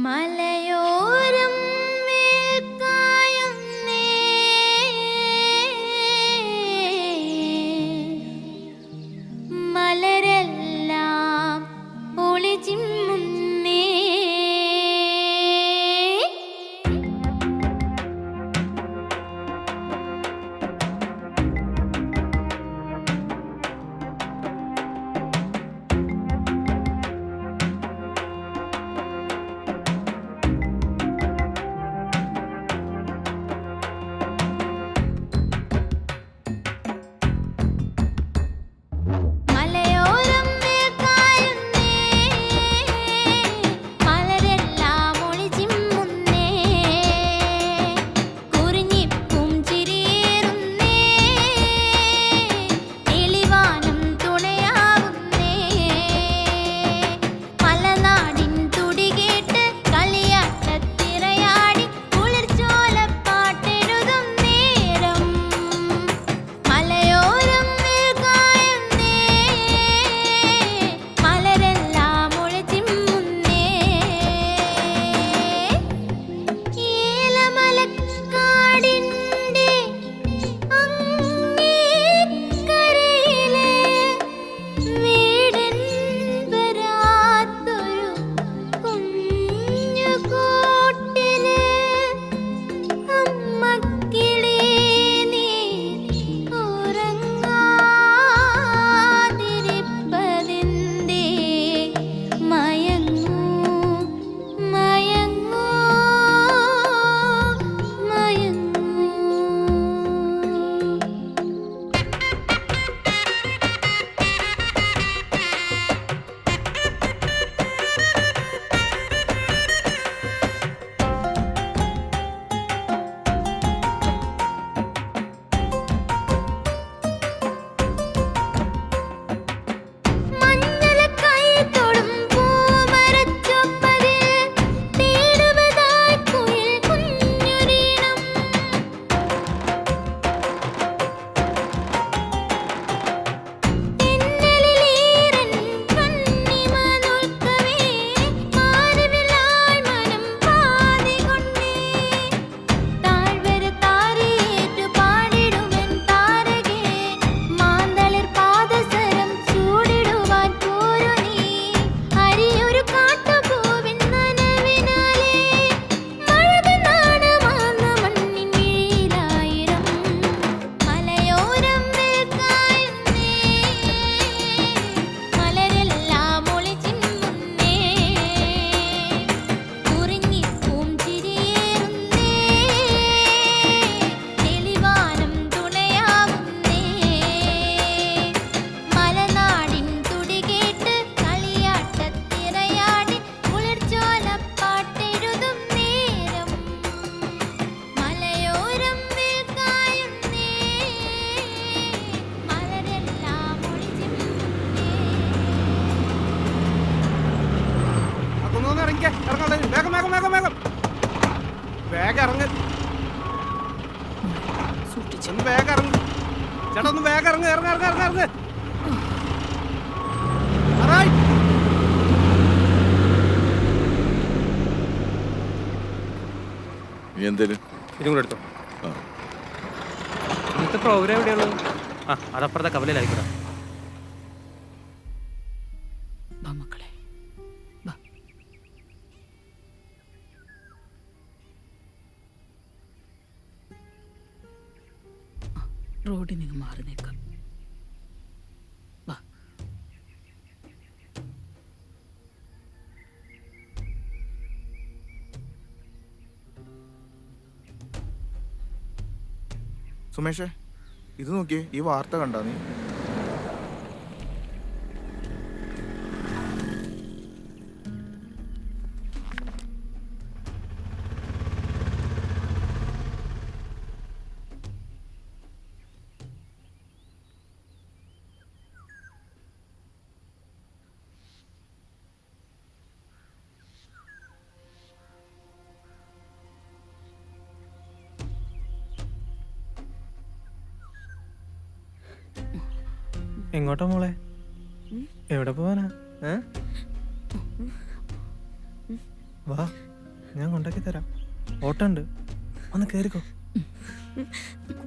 മലയോരം വേൽക്കായുന്നേ, മലരെല്ലാം ഒളിച്ചിമ്മുന്നേ. ഇതും ഇന്നത്തെ പ്രോഗ്രാം എവിടെയുള്ളത്? അതപ്പുറത്തെ കവലയിലായിക്കൂടാ. മക്കളെ റോഡിൽ നിന്ന് മാറി നിൽക്കാം. സുമേഷേ, ഇത് നോക്കിയേ, ഈ വാർത്ത കണ്ടാ നീ? എങ്ങോട്ടാ മോളെ? എവിടെ പോവാനാ? വാ ഞാൻ കൊണ്ടാക്കി തരാം. ഓട്ടം ഉണ്ട്, ഒന്ന് കയറിക്കോ.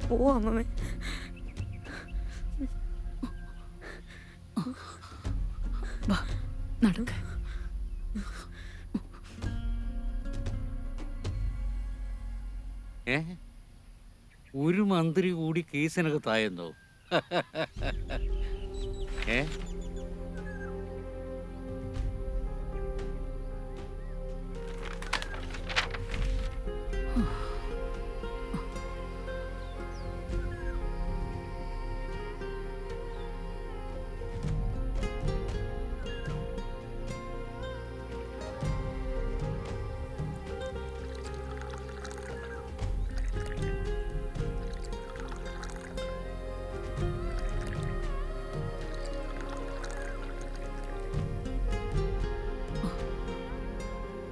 പോവാ അമ്മമ്മേ. വാ നടക്ക. ഒരു മന്ത്രി കൂടി കേസിനകത്തായെന്നോ? ഏ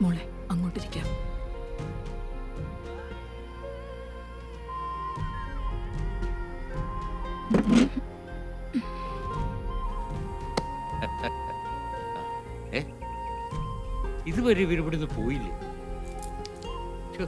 മോളെ അങ്ങോട്ടിരിക്കാം. ഇതുവരെ ഇവരിവിടുന്ന് പോയില്ലേ? ഛെ.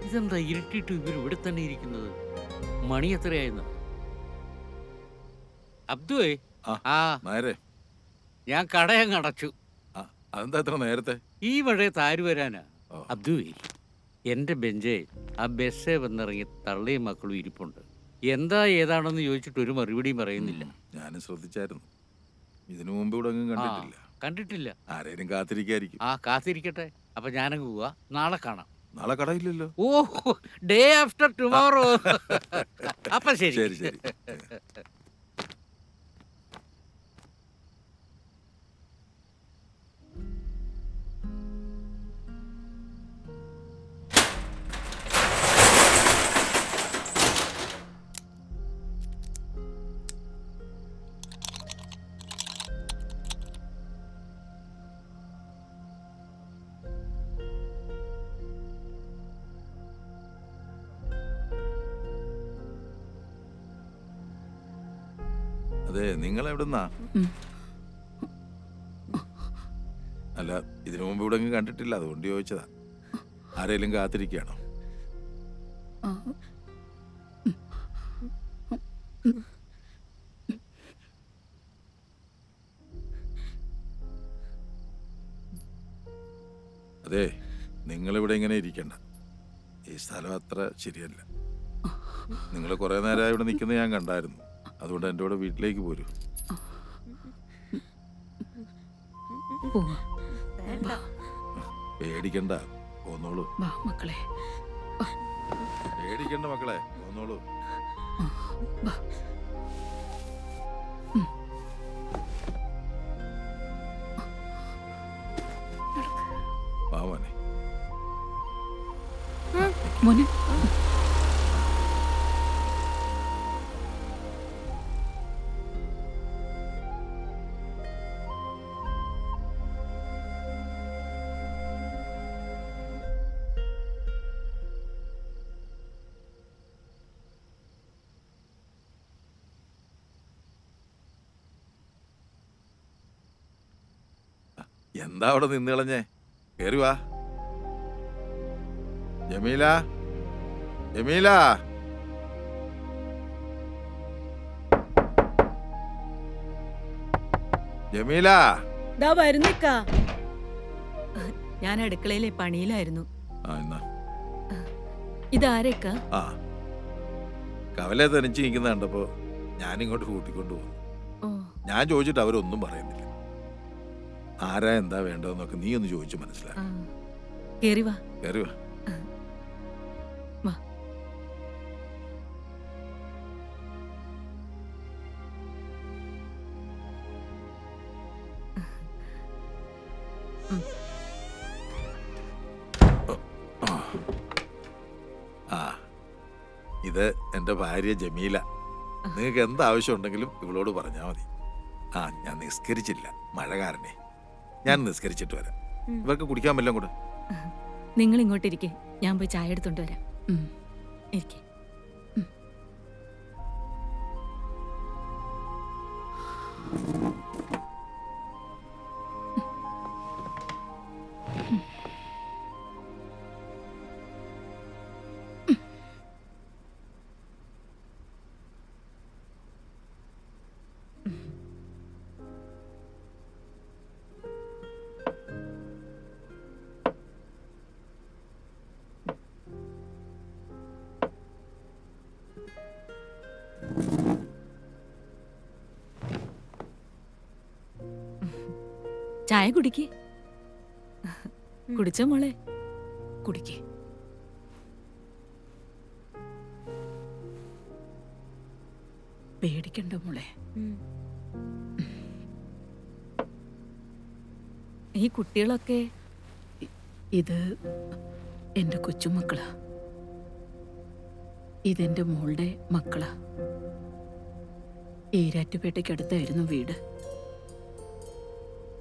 ഇതെന്താ ഇരുട്ടിട്ട് ഇവർ ഇവിടെ തന്നെ ഇരിക്കുന്നത്? മണി എത്രയായിരുന്നു? അബ്ദുവേ, ആ നേരെ ഞാൻ കടയങ്ങ് അടച്ചു. അതെന്താ എത്ര നേരത്തെ? ഈ മഴയത്ത് ആര് വരാനാ? ഓ. അബ്ദുവേ, എൻ്റെ ബെഞ്ചേ ആ ബസ്സേ വന്നിറങ്ങി തള്ളയും മക്കളും ഇരിപ്പുണ്ട്. എന്താ ഏതാണെന്ന് ചോദിച്ചിട്ട് ഒരു മറുപടിയും പറയുന്നില്ല. ഞാനും ശ്രദ്ധിച്ചായിരുന്നു. ഇതിനു മുമ്പ് ഇവിടെ ഒന്നും കണ്ടിട്ടില്ല. കണ്ടിട്ടില്ല. ആരേലും കാത്തിരിക്കായിരിക്കും. ആ കാത്തിരിക്കട്ടെ. അപ്പൊ ഞാനങ്ങ് പോവാ. നാളെ കാണാം. നാളെ കടയില്ലല്ലോ. ഓ, ഡേ ആഫ്റ്റർ ടുമോറോ. അപ്പൊ ശരി. ശരി ശരി. അതെ, നിങ്ങൾ എവിടുന്നാ? അല്ല, ഇതിനു മുമ്പ് ഇവിടെ ഒന്നും കണ്ടിട്ടില്ല, അതുകൊണ്ട് ചോദിച്ചതാ. ആരേലും കാത്തിരിക്കുകയാണോ? അതെ, നിങ്ങളിവിടെ ഇങ്ങനെ ഇരിക്കണ്ട. ഈ സ്ഥലം അത്ര ശരിയല്ല. നിങ്ങൾ കുറെ നേരമായി ഇവിടെ നിൽക്കുന്നത് ഞാൻ കണ്ടായിരുന്നു. അതുകൊണ്ട് എൻ്റെ കൂടെ വീട്ടിലേക്ക് പോരൂ. പേടിക്കണ്ട, പോന്നോളൂ. മക്കളെ പേടിക്കണ്ട മക്കളെ, പോന്നോളൂ. വാമോനെ. മോനെ എന്താ അവിടെ നിന്ന് കളഞ്ഞേ? കേറി വാ. ജമീല, ജമീല. ജമീല. ദാ വരുന്നിക്കാ. ഞാൻ അടുക്കളയിലെ പണിയിലായിരുന്നു. എന്നാ ഇതാരേക്കാ? ആ, കവലെ തനിച്ച് നിൽക്കുന്ന കണ്ടപ്പോ ഞാനിങ്ങോട്ട് കൂട്ടിക്കൊണ്ടു പോകുന്നു. ഓ, ഞാൻ ചോദിച്ചിട്ട് അവരൊന്നും പറയുന്നില്ല. ആരാ എന്താ വേണ്ടതെന്നൊക്കെ നീ ഒന്ന് ചോദിച്ചു മനസ്സിലാക്കി. കേറി വാ. കയറി വാ. വാ. ആ, ഇത് എൻ്റെ ഭാര്യ ജമീല. നിങ്ങൾക്ക് എന്താവശ്യം ഉണ്ടെങ്കിലും ഇവളോട് പറഞ്ഞാൽ മതി. ആ, ഞാൻ നിസ്കരിച്ചില്ല, മഴ കാരണേ. ഞാൻ നിസ്കരിച്ചിട്ട് വരാം. ഇവർക്ക് കുടിക്കാൻ വല്ലതും കൂടെ. നിങ്ങൾ ഇങ്ങോട്ട് ഇരിക്കേ, ഞാൻ പോയി ചായ എടുത്തോണ്ട് വരാം. ഉം. ഇരിക്കേ. ചായ കുടിക്കേ. കുടിച്ചോ മോളെ? കുടിക്കേ. പേടിക്കണ്ട മോളെ. ഈ കുട്ടികളൊക്കെ ഇത് എൻ്റെ കൊച്ചുമക്കളാ. ഇതെൻ്റെ മോളുടെ മക്കളാ. ഈരാറ്റുപേട്ടയ്ക്കടുത്തായിരുന്നു വീട്.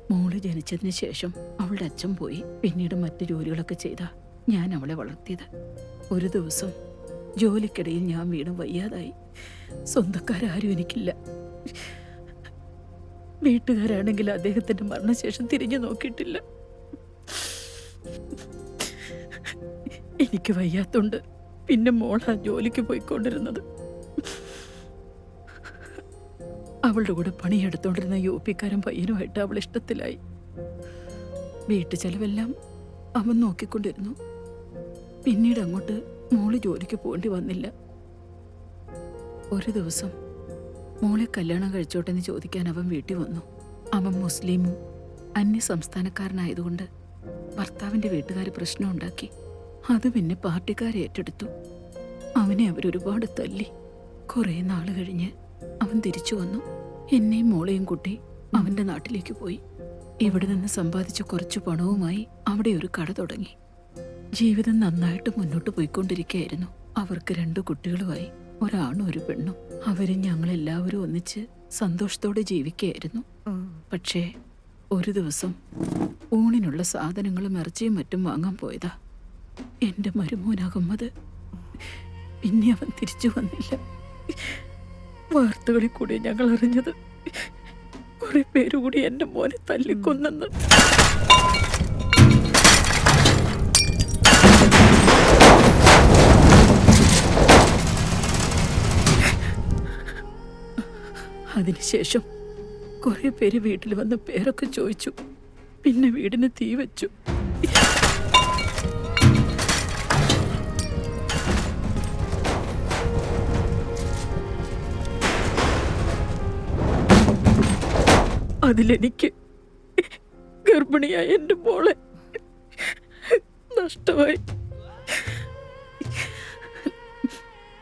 മോള് ജനിച്ചതിന് ശേഷം അവളുടെ അച്ഛൻ പോയി. പിന്നീട് മറ്റു ജോലികളൊക്കെ ചെയ്താ ഞാൻ അവളെ വളർത്തിയത്. ഒരു ദിവസം ജോലിക്കിടയിൽ ഞാൻ വീണ് വയ്യാതായി. സ്വന്തക്കാരും എനിക്കില്ല. വീട്ടുകാരാണെങ്കിൽ അദ്ദേഹത്തിന്റെ മരണശേഷം തിരിഞ്ഞു നോക്കിയിട്ടില്ല. എനിക്ക് വയ്യാത്തോണ്ട് പിന്നെ മോളാ ജോലിക്ക് പോയിക്കൊണ്ടിരുന്നത്. അവളുടെ കൂടെ പണിയെടുത്തോണ്ടിരുന്ന യുപിക്കാരൻ പയ്യനുമായിട്ട് അവൾ ഇഷ്ടത്തിലായി. വീട്ടു ചെലവെല്ലാം അവൻ നോക്കിക്കൊണ്ടിരുന്നു. പിന്നീട് അങ്ങോട്ട് മോള് ജോലിക്ക് പോകേണ്ടി വന്നില്ല. ഒരു ദിവസം മോളെ കല്യാണം കഴിച്ചോട്ടെന്ന് ചോദിക്കാൻ അവൻ വീട്ടിൽ വന്നു. അവൻ മുസ്ലിമും അന്യ സംസ്ഥാനക്കാരനായതുകൊണ്ട് ഭർത്താവിന്റെ വീട്ടുകാർ പ്രശ്നം ഉണ്ടാക്കി. അത് പിന്നെ പാർട്ടിക്കാരെ ഏറ്റെടുത്തു. അവനെ അവരൊരുപാട് തല്ലി. കുറെ നാൾ കഴിഞ്ഞ് അവൻ തിരിച്ചു വന്നു. എന്നെയും മോളെയും കൂട്ടി അവന്റെ നാട്ടിലേക്ക് പോയി. ഇവിടെ നിന്ന് സമ്പാദിച്ച കുറച്ചു പണവുമായി അവിടെ ഒരു കട തുടങ്ങി. ജീവിതം നന്നായിട്ട് മുന്നോട്ട് പോയിക്കൊണ്ടിരിക്കുകയായിരുന്നു. അവർക്ക് 2 കുട്ടികളുമായി, ഒരാണും ഒരു പെണ്ണും. അവരും ഞങ്ങളെല്ലാവരും ഒന്നിച്ച് സന്തോഷത്തോടെ ജീവിക്കുകയായിരുന്നു. പക്ഷേ ഒരു ദിവസം ഊണിനുള്ള സാധനങ്ങളും ഇറച്ചിയും മറ്റും വാങ്ങാൻ പോയതാ എന്റെ മരുമോൻ അഹമ്മദ്. പിന്നെ അവൻ തിരിച്ചു വന്നില്ല. വാർത്തകളിൽ കൂടി ഞങ്ങൾ അറിഞ്ഞത് കുറെ പേരുകൂടി എന്റെ മോനെ തല്ലിക്കൊന്നെന്ന്. അതിനുശേഷം കുറെ പേര് വീട്ടിൽ വന്ന് പേരൊക്കെ ചോദിച്ചു. പിന്നെ വീടിന് തീ വെച്ചു. അതിലെനിക്ക് ഗർഭിണിയായ എൻ്റെ മോളെ നഷ്ടമായി.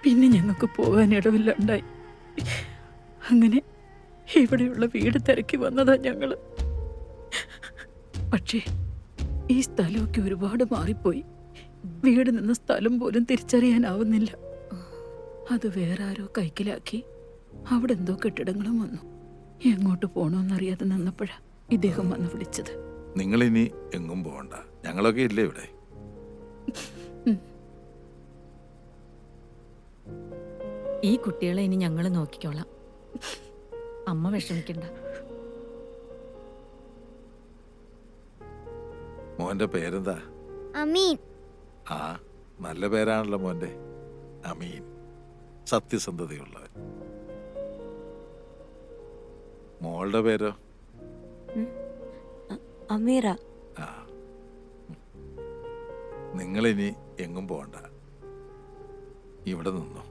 പിന്നെ ഞങ്ങൾക്ക് പോകാൻ ഇടവില്ലാണ്ടായി. അങ്ങനെ ഇവിടെയുള്ള വീട് തിരക്കി വന്നതാ ഞങ്ങള്. പക്ഷേ ഈ സ്ഥലമൊക്കെ ഒരുപാട് മാറിപ്പോയി. വീട് നിന്ന സ്ഥലം പോലും തിരിച്ചറിയാനാവുന്നില്ല. അത് വേറെ ആരോ കൈക്കലാക്കി അവിടെ എന്തോ കെട്ടിടങ്ങളും വന്നു. എങ്ങോട്ട് പോണോന്നറിയാതെ നിന്നപ്പോഴാ ഇദ്ദേഹം വന്ന് വിളിച്ചത്. നിങ്ങളിനി എങ്ങും പോകണ്ട, ഞങ്ങളൊക്കെ ഇല്ലേ ഇവിടെ. ഈ കുട്ടികളെ ഇനി ഞങ്ങൾ നോക്കിക്കോളാം. അമ്മ വിഷമിക്കണ്ട. മോന്റെ പേരെന്താ? അമീൻ. ആ, നല്ല പേരാണല്ലോ മോന്റെ. അമീൻ, സത്യസന്ധതയുള്ളവൻ. മോളുടെ പേരോ? അമീറ. ആ, നിങ്ങളിനി എങ്ങും പോകണ്ട, ഇവിടെ നിന്നോ.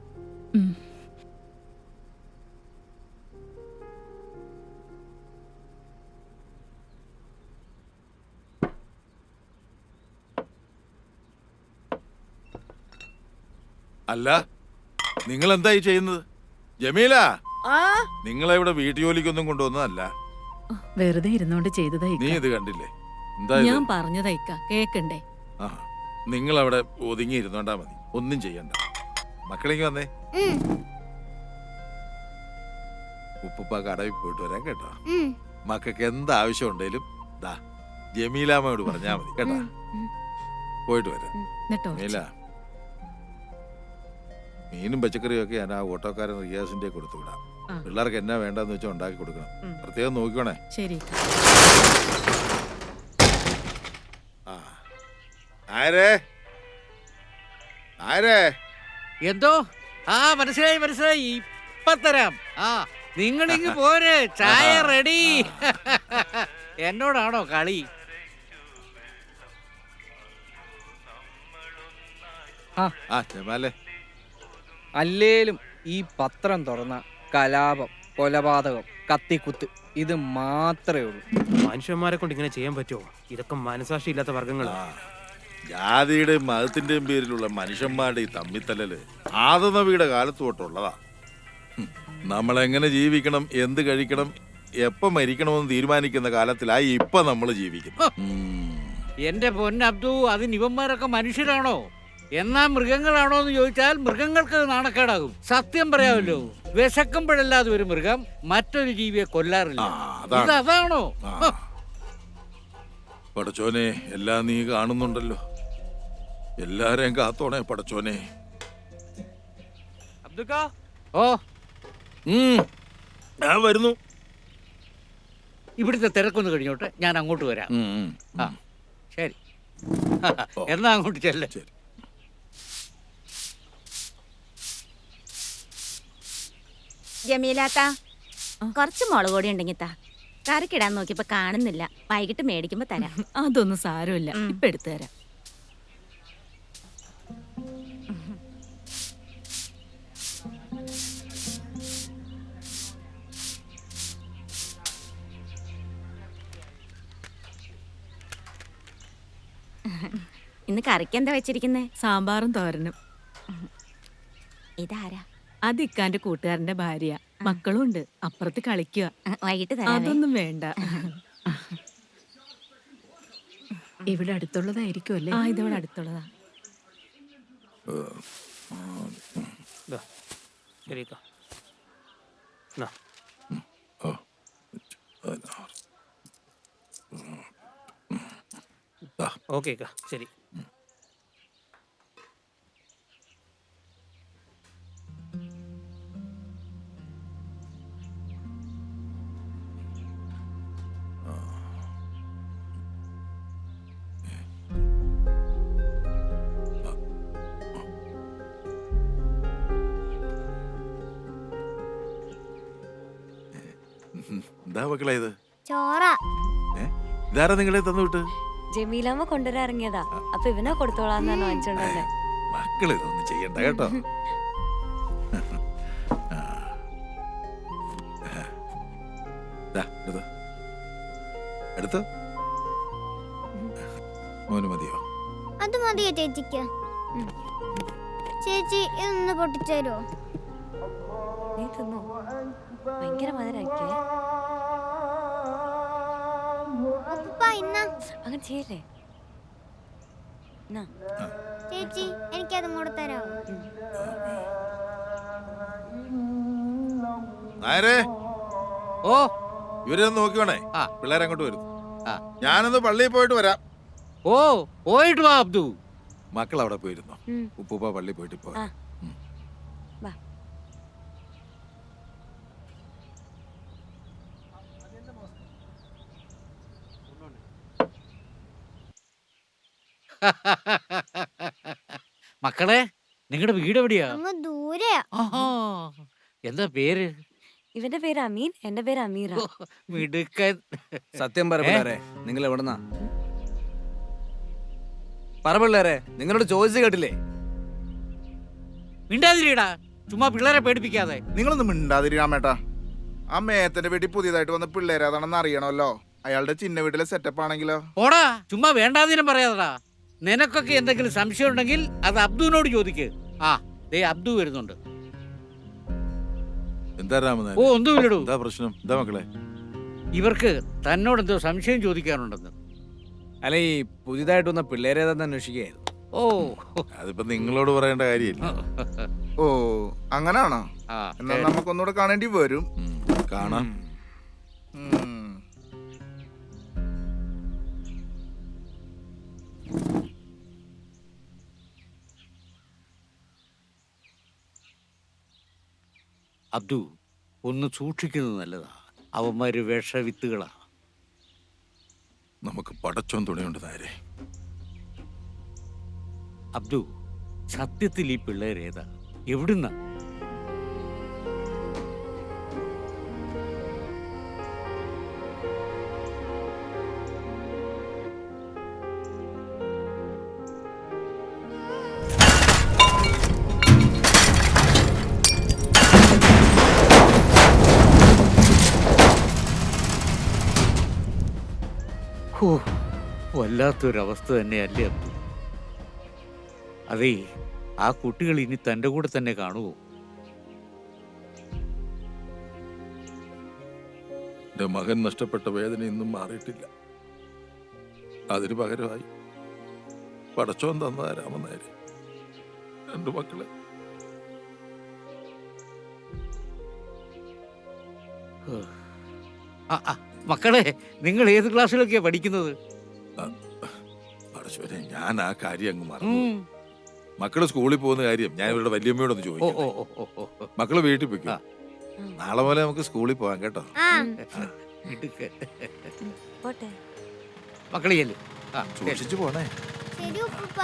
അല്ല നിങ്ങൾ എന്തായി ചെയ്യുന്നത്? ജമീല, നിങ്ങളെ ഇവിടെ വീട്ടുജോലിക്കൊന്നും കൊണ്ടുവന്നതല്ല. വെറുതെ ഇരുന്നോണ്ട് ചെയ്തതാ നീ ഇക്ക. ഇത് കണ്ടില്ലേ? എന്താ ഞാൻ പറഞ്ഞതാ ഇക്ക, കേക്കണ്ടേ? ആ, നിങ്ങൾ അവിടെ ഒതുങ്ങി ഇരുന്നോണ്ടാ മതി, ഒന്നും ചെയ്യണ്ട. മക്കളെങ്കിൽ വന്നേ. ഉപ്പുപ്പ കടവിൽ പോയിട്ട് വരാൻ കേട്ടോ. മക്കൾക്ക് എന്താവശ്യം ഉണ്ടെങ്കിലും ദാ ജമീലാമ്മയോട് പറഞ്ഞാ മതി കേട്ടോ. പോയിട്ട് വരാം. എന്നിട്ടോ ജമീല, മീനും പച്ചക്കറിയും ഒക്കെ ഞാൻ ആ ഓട്ടോക്കാരൻ റിയാസിന്റെ കൊടുത്തു വിടാം. ആ. പിള്ളേർക്ക് എന്നാ വേണ്ടെന്ന് വെച്ചാൽ ഉണ്ടാക്കി കൊടുക്കണം. പ്രത്യേകം നോക്കിക്കോണേ. ശരി ഇക്ക. ആ, ആരേ ആരേ എന്തോ? ആ മനസ്സിലായി മനസ്സിലായി, ഇപ്പൊ തരാം. ആ നിങ്ങളിങ്ങ് പോര്, ചായ റെഡി. എന്നോടാണോ കളി? ആ ജമാലേ, അല്ലേലും ഈ പത്രം തുറന്ന കലാപം, കൊലപാതകം, കത്തിക്കുത്ത് ഇത് മാത്രമേ ഉള്ളൂ. മനുഷ്യന്മാരെ കൊണ്ട് ഇങ്ങനെ ചെയ്യാൻ പറ്റുമോ? ഇതൊക്കെ മനസാക്ഷി ഇല്ലാത്ത വർഗങ്ങളാ. ജാതിയുടെയും മതത്തിന്റെയും പേരിലുള്ള മനുഷ്യന്മാരുടെ ഈ തമ്മിത്തല്ലല് ആദനവിയുടെ കാലത്ത് തൊട്ടുള്ളതാ. നമ്മളെങ്ങനെ ജീവിക്കണം, എന്ത് കഴിക്കണം, എപ്പം മരിക്കണമെന്ന് തീരുമാനിക്കുന്ന കാലത്തിലായി ഇപ്പൊ നമ്മൾ ജീവിക്കുന്നു. എന്റെ പൊന്നബ്ദു, അതിന് ഇവന്മാരൊക്കെ മനുഷ്യരാണോ എന്നാ മൃഗങ്ങളാണോ എന്ന് ചോദിച്ചാൽ മൃഗങ്ങൾക്ക് നാണക്കേടാകും. സത്യം പറയാമല്ലോ, വിശക്കുമ്പോഴല്ലാതെ ഒരു മൃഗം മറ്റൊരു ജീവിയെ കൊല്ലാറില്ല. അതാണോ? പടച്ചോനെ, എല്ലാം നീ കാണുന്നുണ്ടല്ലോ. എല്ലാരെയും കാത്തോണേ പടച്ചോനെ. അബ്ദുക്കാ, ഓ, ഞാൻ വരുന്നു. ഇവിടുത്തെ തിരക്കൊന്ന് കഴിഞ്ഞോട്ടെ, ഞാൻ അങ്ങോട്ട് വരാം. ആ ശരി, എന്നാ അങ്ങോട്ട് ചെല്ല. ശരി. ജമീലാത്ത, കുറച്ച് മുളക് പൊടി ഉണ്ടെങ്കിൽ താ. കറിക്കിടാൻ നോക്കിയപ്പോ കാണുന്നില്ല. വൈകിട്ട് മേടിക്കുമ്പോ തരാം. അതൊന്നും സാരമില്ല, ഇപ്പൊ എടുത്തു തരാം. ഇന്ന് കറിക്ക് എന്താ വെച്ചിരിക്കുന്നേ? സാമ്പാറും തോരനും. ഇതാരാ? അത് ഇക്കാന്റെ കൂട്ടുകാരന്റെ ഭാര്യ. മക്കളും ഉണ്ട്, അപ്പുറത്ത് കളിക്കുക. വൈകിട്ട് തരാം. അതൊന്നും വേണ്ട. ഇവിടെ അടുത്തുള്ളതായിരിക്കും അല്ലേ? ആ, ഇതവിടെ അടുത്തുള്ളതാ. ശരി. ഓക്കെ ശരി. എന്താ മക്കളെ ഇത്? ചോറ. ഇതാരാ നിങ്ങളെ തന്നു വിട്ട്? ജമീലാമ്മ കൊണ്ടുവരാറിങ്ങിയതാ. അപ്പൊ ഇവനാ കൊടുത്തോളാന്നാണ് വാങ്ങിച്ചോണ്ടേ. മക്കൾ ഇതൊന്നും ചെയ്യണ്ട കേട്ടോ. എടുത്തോ, മോന് മതിയോ? അത് മതിയോ ചേച്ചിക്ക്? ചേച്ചി ഇതൊന്ന് പൊട്ടിച്ചേരോ? നീ തിന്നോ? ഭയങ്കര മധുരാക്കിയേ. അങ്ങനെ ചെയ്യല്ലേ. ചേച്ചി എനിക്കതും കൂടെ തരാമോ? ആരേ? ഓ, ഇവരൊന്ന് നോക്കിക്കോണേ. ആ. പിള്ളേരെ അങ്ങോട്ട് വരുന്നു. ആ. ഞാനൊന്ന് പള്ളിയിൽ പോയിട്ട് വരാം. ഓ, പോയിട്ട് വാ അബ്ദു. മക്കൾ അവിടെ പോയിരുന്നു. ഉപ്പൂപ്പ പള്ളിയിൽ പോയിട്ട് പോ. മക്കളെ, നിങ്ങളുടെ വീട് എവിടെയാ? അങ്ങ് ദൂരെയാ. ആഹാ, എന്താ പേര്? ഇവന്റെ പേര് അമീൻ, എന്റെ പേര് അമീറ. മിടുക്കൻ. സത്യം പറ പിള്ളേരെ, നിങ്ങൾ എവിടെന്നാ? പറ പിള്ളേരെ, നിങ്ങളോട് ചോദിച്ചു കേട്ടില്ലേ? മിണ്ടാതിരിടാ, ചുമ്മാ പിള്ളേരെ പേടിപ്പിക്കാതെ. നിങ്ങളൊന്നും മിണ്ടാതിരിക്കാമേട്ടാ. ആ മേത്തന്റെ വീട്ടിൽ പുതിയതായിട്ട് വന്ന പിള്ളേര് അതാണെന്ന് അറിയണമല്ലോ. അയാളുടെ ചിന്ന വീട്ടിലെ സെറ്റപ്പ് ആണെങ്കിലോ? ഓടാ, ചുമ്മാ വേണ്ടാതിനും പറയാതടാ. നിനക്കൊക്കെ എന്തെങ്കിലും സംശയം ഉണ്ടെങ്കിൽ അത് അബ്ദുവിനോട് ചോദിക്ക്. ആ, ദേ അബ്ദു വരുന്നുണ്ട്. എന്താ രാമനാഥൻ? ഓ ഒന്നുമില്ലടൂ. എന്താ പ്രശ്നം? എന്താ മക്കളെ? ഇവർക്ക് തന്നോടെന്തോ സംശയം ചോദിക്കാനുണ്ടെന്ന്. അല്ല, ഈ പുതിയതായിട്ട് വന്ന പിള്ളേരേതാന്ന് അന്വേഷിക്കുകയായിരുന്നു. ഓ അതിപ്പോ നിങ്ങളോട് പറയേണ്ട കാര്യമില്ല. ഓ അങ്ങനാണോ? ആ, എന്നാ നമുക്കൊന്നുകൂടെ കാണേണ്ടി വരും. കാണാം. ഉം. അബ്ദു ഒന്ന് സൂക്ഷിക്കുന്നത് നല്ലതാ. അവന്മാര് വിഷവിത്തുകളാ. നമുക്ക് പടച്ചോൻ തുണയുണ്ട് നേരെ. അബ്ദു, സത്യത്തിൽ ഈ പിള്ളേരേതാ? എവിടുന്ന? ഓ, വല്ലാത്തൊരവസ്ഥ തന്നെയല്ലേ അബ്ദു. അതേ, ആ കുട്ടികൾ ഇനി തൻ്റെ കൂടെ തന്നെ കാണുമോ? എന്റെ മകൻ നഷ്ടപ്പെട്ട വേദന ഇന്നും മാറിയിട്ടില്ല. അതിന് പകരമായി പടച്ചോൻ തന്ന രാമനായര് 2 മക്കളെ. മക്കളെ, നിങ്ങൾ ഏത് ക്ലാസ്സിലൊക്കെയാ പഠിക്കുന്നത്? പടച്ചോനെ, ഞാൻ ആ കാര്യം അങ്ങ് മറന്നു. മക്കള് സ്കൂളിൽ പോകുന്ന കാര്യം ഞാൻ ഇവരുടെ വല്യമ്മയോടൊന്ന് ചോദിക്കും. മക്കള് വീട്ടിൽ പോയിക്കോ. നാളെ പോലെ നമുക്ക് സ്കൂളിൽ പോകാം കേട്ടോ. ആ പോട്ടെ. മക്കളെ ചെല്ല്. സൂക്ഷിച്ചു പോണേ. ശരി ഉപ്പുപ്പ.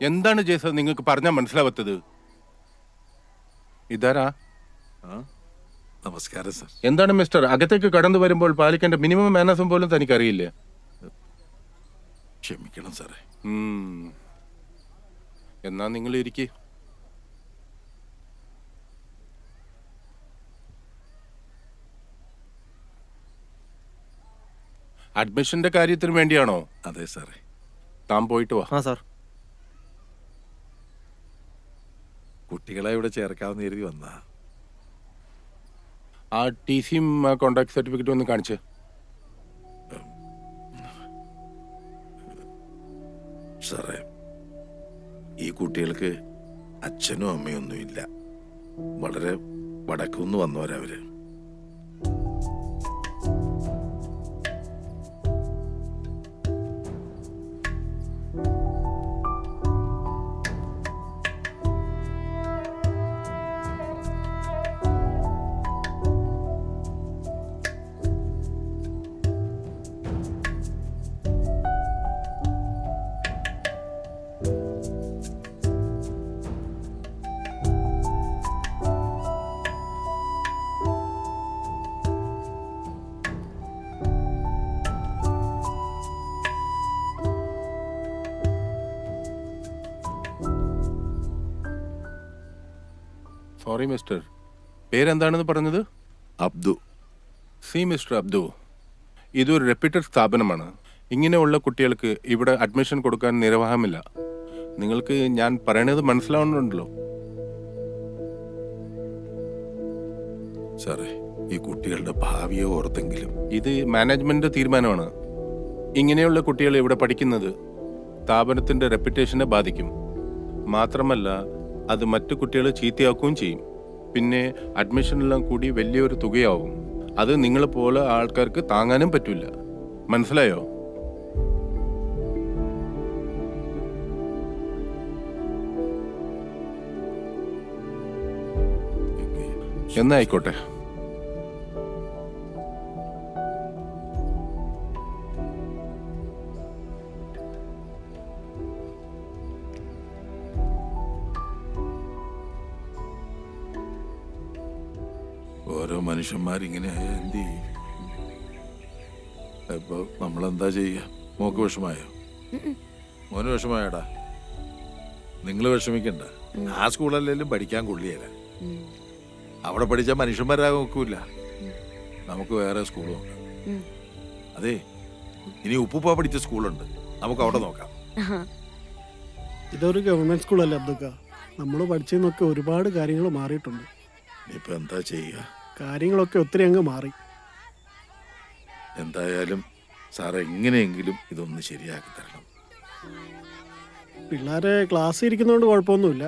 എന്താണ് ജേസ നിങ്ങൾക്ക് പറഞ്ഞാൽ മനസ്സിലാവാത്തത്? ഇതാരാ? നമസ്കാരം സർ. എന്താണ് മിസ്റ്റർ, അകത്തേക്ക് കടന്നു വരുമ്പോൾ പാലിക്കേണ്ട മിനിമം മാനേഴ്സും പോലും തനിക്കറിയില്ലേ? ക്ഷമിക്കണം സാറേ. എന്നാ നിങ്ങൾ ഇരിക്കേ. അഡ്മിഷന്റെ കാര്യത്തിന് വേണ്ടിയാണോ? അതെ സാറേ. താൻ പോയിട്ട് വാ. ആ സാർ. കുട്ടികളെ ഇവിടെ ചേർക്കാമെന്ന് കരുതി വന്നാ. ആ TCയും കോൺട്രാക്ട് സർട്ടിഫിക്കറ്റും ഒന്ന് കാണിച്ച്. സാറേ, ഈ കുട്ടികൾക്ക് അച്ഛനും അമ്മയൊന്നും ഇല്ല. വളരെ വടക്കുന്ന് വന്നവരവര്. സോറി മിസ്റ്റർ, പേരെന്താണെന്ന് പറഞ്ഞത്? അബ്ദു. സി മിസ്റ്റർ അബ്ദു, ഇതൊരു റെപ്യൂട്ടഡ് സ്ഥാപനമാണ്. ഇങ്ങനെയുള്ള കുട്ടികൾക്ക് ഇവിടെ അഡ്മിഷൻ കൊടുക്കാൻ നിർവാഹമില്ല. നിങ്ങൾക്ക് ഞാൻ പറയണത് മനസ്സിലാവുന്നുണ്ടല്ലോ. സാറേ, ഈ കുട്ടികളുടെ ഭാവിയെ ഓർത്തെങ്കിലും. ഇത് മാനേജ്മെന്റ് തീരുമാനമാണ്. ഇങ്ങനെയുള്ള കുട്ടികൾ ഇവിടെ പഠിക്കുന്നത് സ്ഥാപനത്തിന്റെ റെപ്യൂട്ടേഷനെ ബാധിക്കും. മാത്രമല്ല, അത് മറ്റു കുട്ടികളെ ചീത്തയാക്കുകയും ചെയ്യും. പിന്നെ അഡ്മിഷനെല്ലാം കൂടി വലിയൊരു തുകയാവും. അത് നിങ്ങളെ പോലെ ആൾക്കാർക്ക് താങ്ങാനും പറ്റില്ല. മനസ്സിലായോ? എന്നാ ആയിക്കോട്ടെ. ഓരോ മനുഷ്യന്മാരിങ്ങനെ എന്ത് ചെയ്യും? ഇപ്പൊ നമ്മളെന്താ ചെയ്യുക? മോക്ക് വിഷമായോ? മോന് വിഷമായോടാ? നിങ്ങൾ വിഷമിക്കണ്ട. ആ സ്കൂളല്ലെങ്കിലും പഠിക്കാൻ കൊള്ളിയല്ല. അവിടെ പഠിച്ച മനുഷ്യന്മാരാകാൻ നോക്കൂല. നമുക്ക് വേറെ സ്കൂൾ നോക്കാം. അതെ, ഇനി ഉപ്പുപ്പ പഠിച്ച സ്കൂളുണ്ട്, നമുക്ക് അവിടെ നോക്കാം. ഇതൊരു ഗവൺമെന്റ് സ്കൂളല്ലേ അബ്ദുക്ക? നമ്മൾ പഠിച്ചതിനൊക്കെ ഒരുപാട് കാര്യങ്ങൾ മാറിയിട്ടുണ്ട്. ഇപ്പൊ എന്താ ചെയ്യുക? കാര്യങ്ങളൊക്കെ ഒത്തിരി അങ്ങ് മാറി. എന്തായാലും സാർ എങ്ങനെയെങ്കിലും ഇതൊന്ന് ശരിയാക്കി തരണം. പിള്ളേരെ ക്ലാസ്സിൽ ഇരിക്കുന്നതുകൊണ്ട് കുഴപ്പമൊന്നുമില്ല.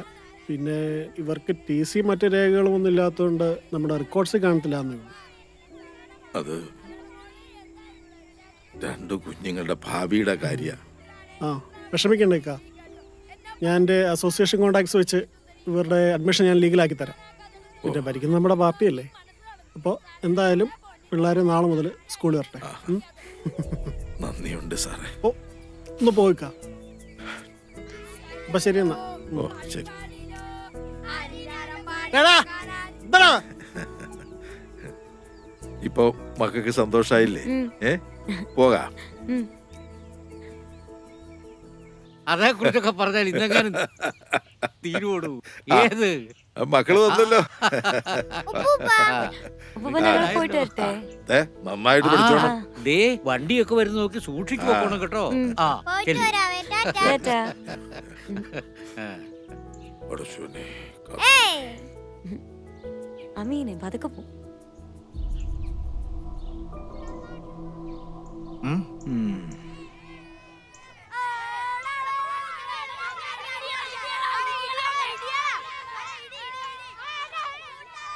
പിന്നെ ഇവർക്ക് TC മറ്റു രേഖകളും ഒന്നും ഇല്ലാത്തതുകൊണ്ട് നമ്മുടെ റെക്കോർഡ്സ് കാണത്തില്ല എന്നേ ഉള്ളൂ. അത് രണ്ടു കുഞ്ഞുങ്ങളുടെ ഭാവിയുടെ കാര്യ. ആ, വിഷമിക്കണ്ടേക്കാ. ഞാൻ എൻ്റെ അസോസിയേഷൻ കോൺടാക്ട്സ് വെച്ച് ഇവരുടെ അഡ്മിഷൻ ഞാൻ ലീഗലാക്കി തരാം. പിന്നെ ഭരിക്കുന്ന നമ്മുടെ പാർട്ടിയല്ലേ. അപ്പോൾ എന്തായാലും പിള്ളേർ നാളെ മുതൽ സ്കൂളിൽ വരട്ടെ. നന്ദിയുണ്ട് സാറേ. ഓ, ഒന്ന് പോയിക്കാം. അപ്പം ശരി എന്നാ. ഓ ശരി. ഇപ്പൊ മക്കൾക്ക് സന്തോഷായില്ലേ? പോകാം. അതേക്കുറിച്ചൊക്കെ പറഞ്ഞാൽ ഇന്നെങ്ങാനും തീരുവോടൂ. ഏത് മക്കള് വന്നല്ലോ. പോയിട്ട് വരട്ടെ. നന്നായിട്ട് പഠിച്ചോണം. ദേ വണ്ടിയൊക്കെ വരുന്ന നോക്കി സൂക്ഷിച്ചു പോകണം കേട്ടോ. ആ പോയിട്ട് ചെല്ലു. വരാവേ. ടാറ്റാ. പടച്ചോനെ. ഏയ്. അമീനെ പതുക്കെ പോ.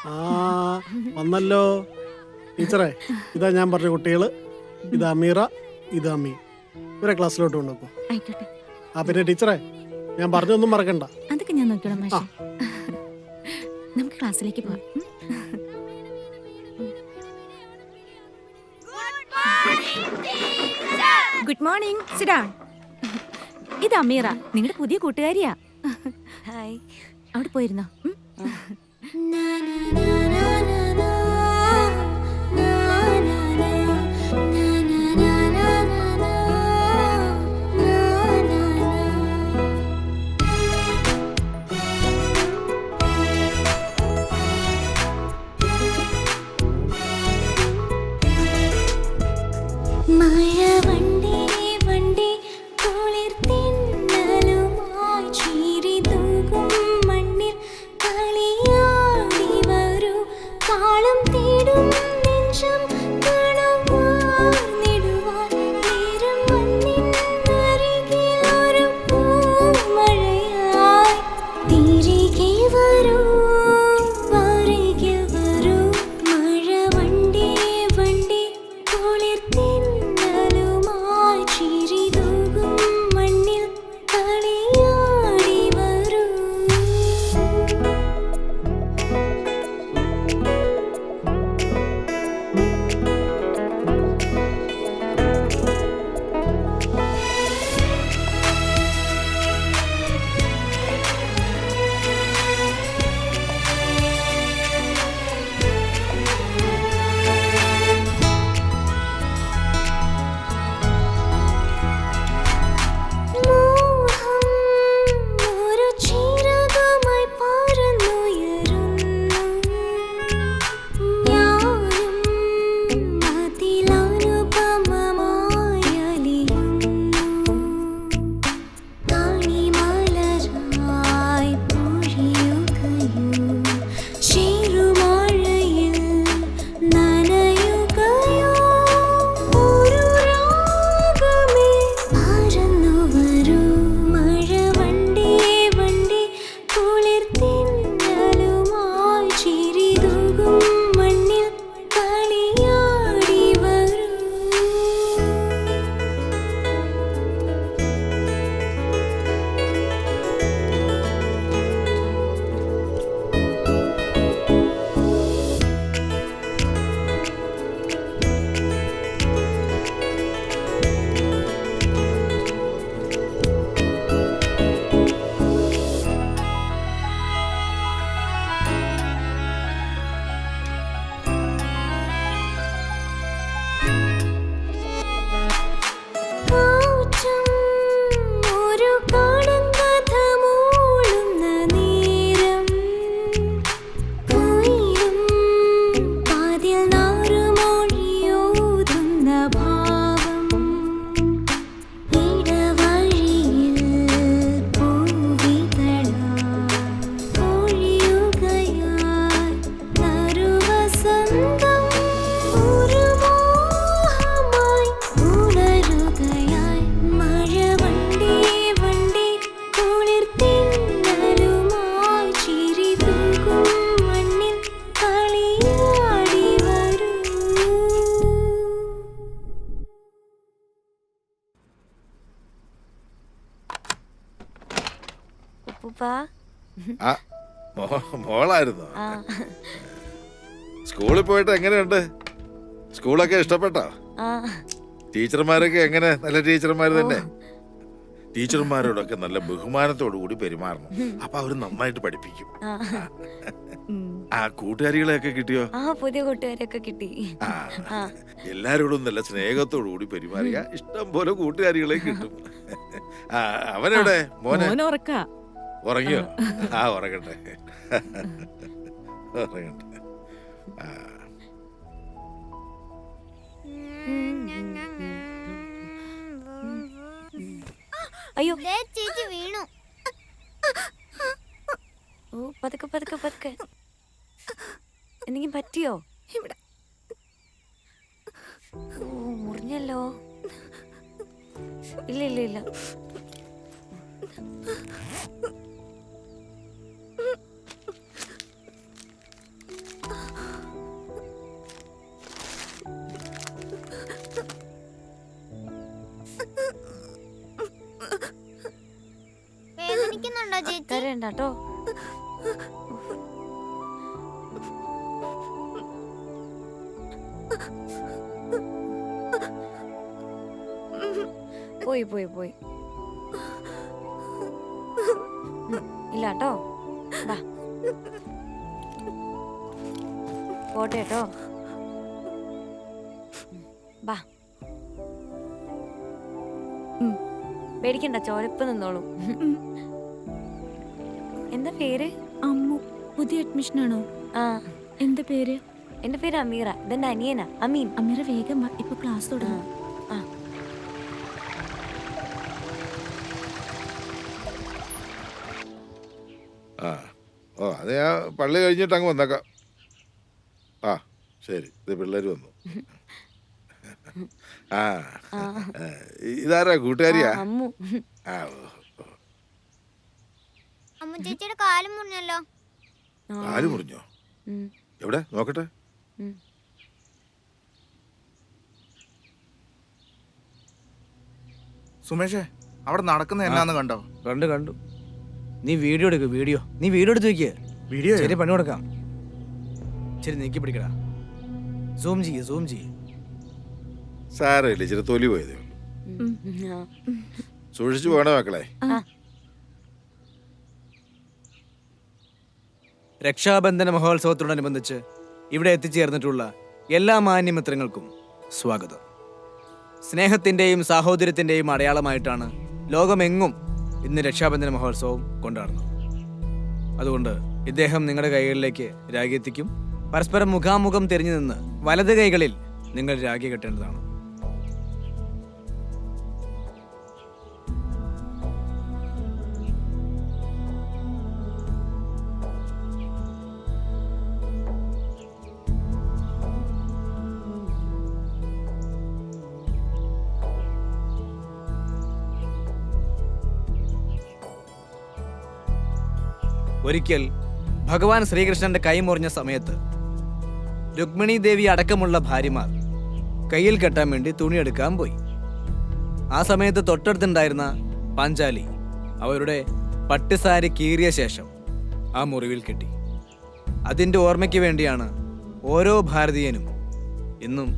ആ, വന്നല്ലോ ടീച്ചറേ. ഇതാ ഞാൻ പറഞ്ഞ കുട്ടികള്. ഇത് അമീറ, ഇത് അമീൻ. ഇവരെ ക്ലാസ്സിലോട്ട് കൊണ്ടുപോ. ആയിക്കോട്ടെ. ആ, പിന്നെ ടീച്ചറേ, ഞാൻ പറഞ്ഞൊന്നും മറക്കണ്ട. അതൊക്കെ ഞാൻ നോക്കിയോളാം മാഷെ. നമുക്ക് ക്ലാസ്സിലേക്ക് പോവാം. Good morning. Sit down. ഇത് അമീറ, നിങ്ങളുടെ പുതിയ കൂട്ടുകാരിയാ. ഹായ്. അവിടെ പോയിരുന്നോ? അപ്പൂപ്പാ. ആ മോളായിരുന്നു. സ്കൂളിൽ പോയിട്ട് എങ്ങനെയുണ്ട്? സ്കൂളൊക്കെ ഇഷ്ടപ്പെട്ടോ? ടീച്ചർമാരൊക്കെ എങ്ങനെ? നല്ല ടീച്ചർമാർ തന്നെ. ടീച്ചർമാരോടൊക്കെ നല്ല ബഹുമാനത്തോടു കൂടി പെരുമാറണം. അപ്പൊ അവര് നന്നായിട്ട് പഠിപ്പിക്കും. ആ കൂട്ടുകാരികളെയൊക്കെ കിട്ടിയോ? പുതിയ കൂട്ടുകാരൊക്കെ കിട്ടി. എല്ലാരോടും നല്ല സ്നേഹത്തോടു കൂടി പെരുമാറിയ ഇഷ്ടം പോലെ കൂട്ടുകാരികളെ കിട്ടും. അവനെവിടെ? മോനെ ഉറങ്ങിയോ? ഉറങ്ങട്ടെ ഉറങ്ങട്ടെ. അയ്യോ ചേച്ചി വീണു. ഓ പതുക്കെ പതുക്കെ പതുക്കെ. എന്തെങ്കിലും പറ്റിയോ? ഓ മുറിഞ്ഞല്ലോ. ഇല്ല ഇല്ല ഇല്ല. വേദനിക്കുന്നുണ്ടോ ചേച്ചി? കരയണ്ടോ? പോയി പോയി പോയി. ഇല്ലാട്ടോ. പോട്ടെ കേട്ടോ. ബാ പേടിക്കണ്ട, ചോരപ്പ് നിന്നോളൂ. എന്താ പേര്? അമ്മു. പുതിയ അഡ്മിഷൻ ആണോ? എന്താ പേര്? എന്റെ പേര് അമീറ. ഇതെന്റെ അനിയനാ അമീൻ. അമീറ വേഗം വാ, ഇപ്പൊ ക്ലാസ് തുടങ്ങും. അത് ഞാൻ പള്ളി കഴിഞ്ഞിട്ട് അങ്ങ് വന്നേക്കാം. ശരി. ഇത് പിള്ളേര് വന്നു. ഇതാരാ? കൂട്ടുകാരിയാ? അമ്മു. അമ്മു ചേച്ചിയുടെ കാല് മുറിഞ്ഞല്ലോ. കാല് മുറിഞ്ഞോ? എവിടെ നോക്കട്ടെ. സുമേഷേ, അവിടെ നടക്കുന്ന എന്നാന്ന് കണ്ടോ? കണ്ടു. നീ വീഡിയോ എടുക്ക്. നീ വീഡിയോ എടുത്ത് വെക്ക്. വീഡിയോ ശരി, പണി കൊടുക്കാം. ശരി, നീക്കി പിടിക്കടാ. സൂം ചെയ്യ്. സാരമില്ല, ഇച്ചിരി തൊലി പോയതേ ഉള്ളൂ. സൂക്ഷിച്ചു പോകണേ മക്കളെ. രക്ഷാബന്ധന മഹോത്സവത്തോടനുബന്ധിച്ച് ഇവിടെ എത്തിച്ചേർന്നിട്ടുള്ള എല്ലാ മാന്യമിത്രങ്ങൾക്കും സ്വാഗതം. സ്നേഹത്തിന്റെയും സാഹോദര്യത്തിന്റെയും അടയാളമായിട്ടാണ് ലോകമെങ്ങും ഇന്ന് രക്ഷാബന്ധന മഹോത്സവം കൊണ്ടാടുന്നത്. അതുകൊണ്ട് ഇദ്ദേഹം നിങ്ങളുടെ കൈകളിലേക്ക് രാഖി എത്തിക്കും. പരസ്പരം മുഖാമുഖം തിരിഞ്ഞു നിന്ന് വലത് കൈകളിൽ നിങ്ങൾ രാഖി കെട്ടേണ്ടതാണ്. ഒരിക്കൽ ഭഗവാൻ ശ്രീകൃഷ്ണന്റെ കൈ മുറിഞ്ഞ സമയത്ത് രുക്മിണി ദേവി അടക്കമുള്ള ഭാര്യമാർ കയ്യിൽ കെട്ടാൻ വേണ്ടി തുണിയെടുക്കാൻ പോയി. ആ സമയത്ത് തൊട്ടടുത്തുണ്ടായിരുന്ന പാഞ്ചാലി അവരുടെ പട്ടുസാരി കീറിയ ശേഷം ആ മുറിവിൽ കെട്ടി. അതിൻ്റെ ഓർമ്മയ്ക്ക് വേണ്ടിയാണ് ഓരോ ഭാരതീയനും ഇന്നും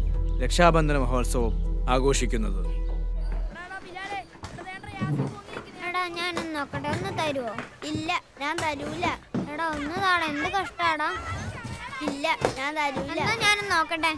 രക്ഷാബന്ധന മഹോത്സവം ആഘോഷിക്കുന്നത്. ഞാനൊന്ന് നോക്കട്ടെ, ഒന്ന് തരുവോ? ഇല്ല, ഞാൻ തരൂല. എടാ ഒന്ന് താടാ, എന്ത് കഷ്ടാടാ. ഇല്ല, ഞാൻ തരൂല. ഞാനൊന്ന് നോക്കട്ടെ.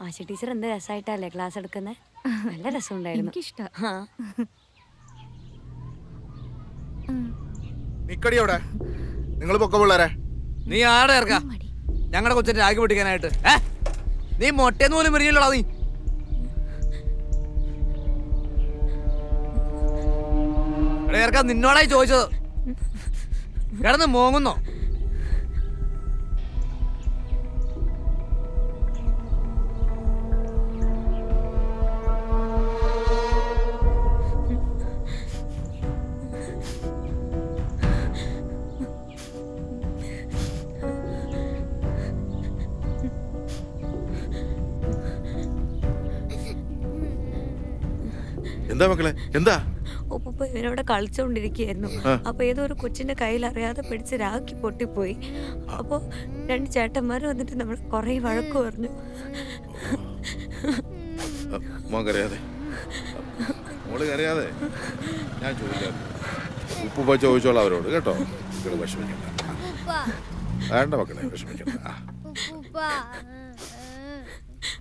ആശ ടീച്ചർ എന്ത് രസമായിട്ടല്ലേ ക്ലാസ് എടുക്കുന്നത്. നല്ല രസമുണ്ടായിരുന്നു. നിക്കടി അവിടെ. നിങ്ങൾ പൊക്ക പിള്ളേരെ. നീ ആടെ ഇറക്കാം ഞങ്ങളുടെ കൊച്ചിന്റെ രാഗി പൊട്ടിക്കാനായിട്ട്. നീ മൊട്ടേന്ന് പോലും വരികയല്ലോടാ നീ. ഇറക്കാം, നിന്നോടായി ചോദിച്ചത്. കിടന്ന് മോങ്ങുന്നോ? എന്താ മക്കളെ, എന്താ? ഒപ്പ ഇവനവിടെ കളിച്ചോണ്ടിരിക്കുകയായിരുന്നു. അപ്പൊ ഏതോ ഒരു കൊച്ചിന്റെ കയ്യിൽ അറിയാതെ പിടിച്ച് രാഖി പൊട്ടിപ്പോയി. അപ്പൊ 2 ചേട്ടന്മാർ വന്നിട്ട് നമ്മൾ കൊറേ വഴക്ക് പറഞ്ഞു. മോൻ കരയാതെ, മോള് കരയാതെ. ഞാൻ ചോദിക്കാം, ഉപ്പുപ്പ ചോദിച്ചോളാം അവരോട് കേട്ടോ. മക്കള് വിഷമിക്കണ്ട, വേണ്ട മക്കളെ വിഷമിക്കണ്ട.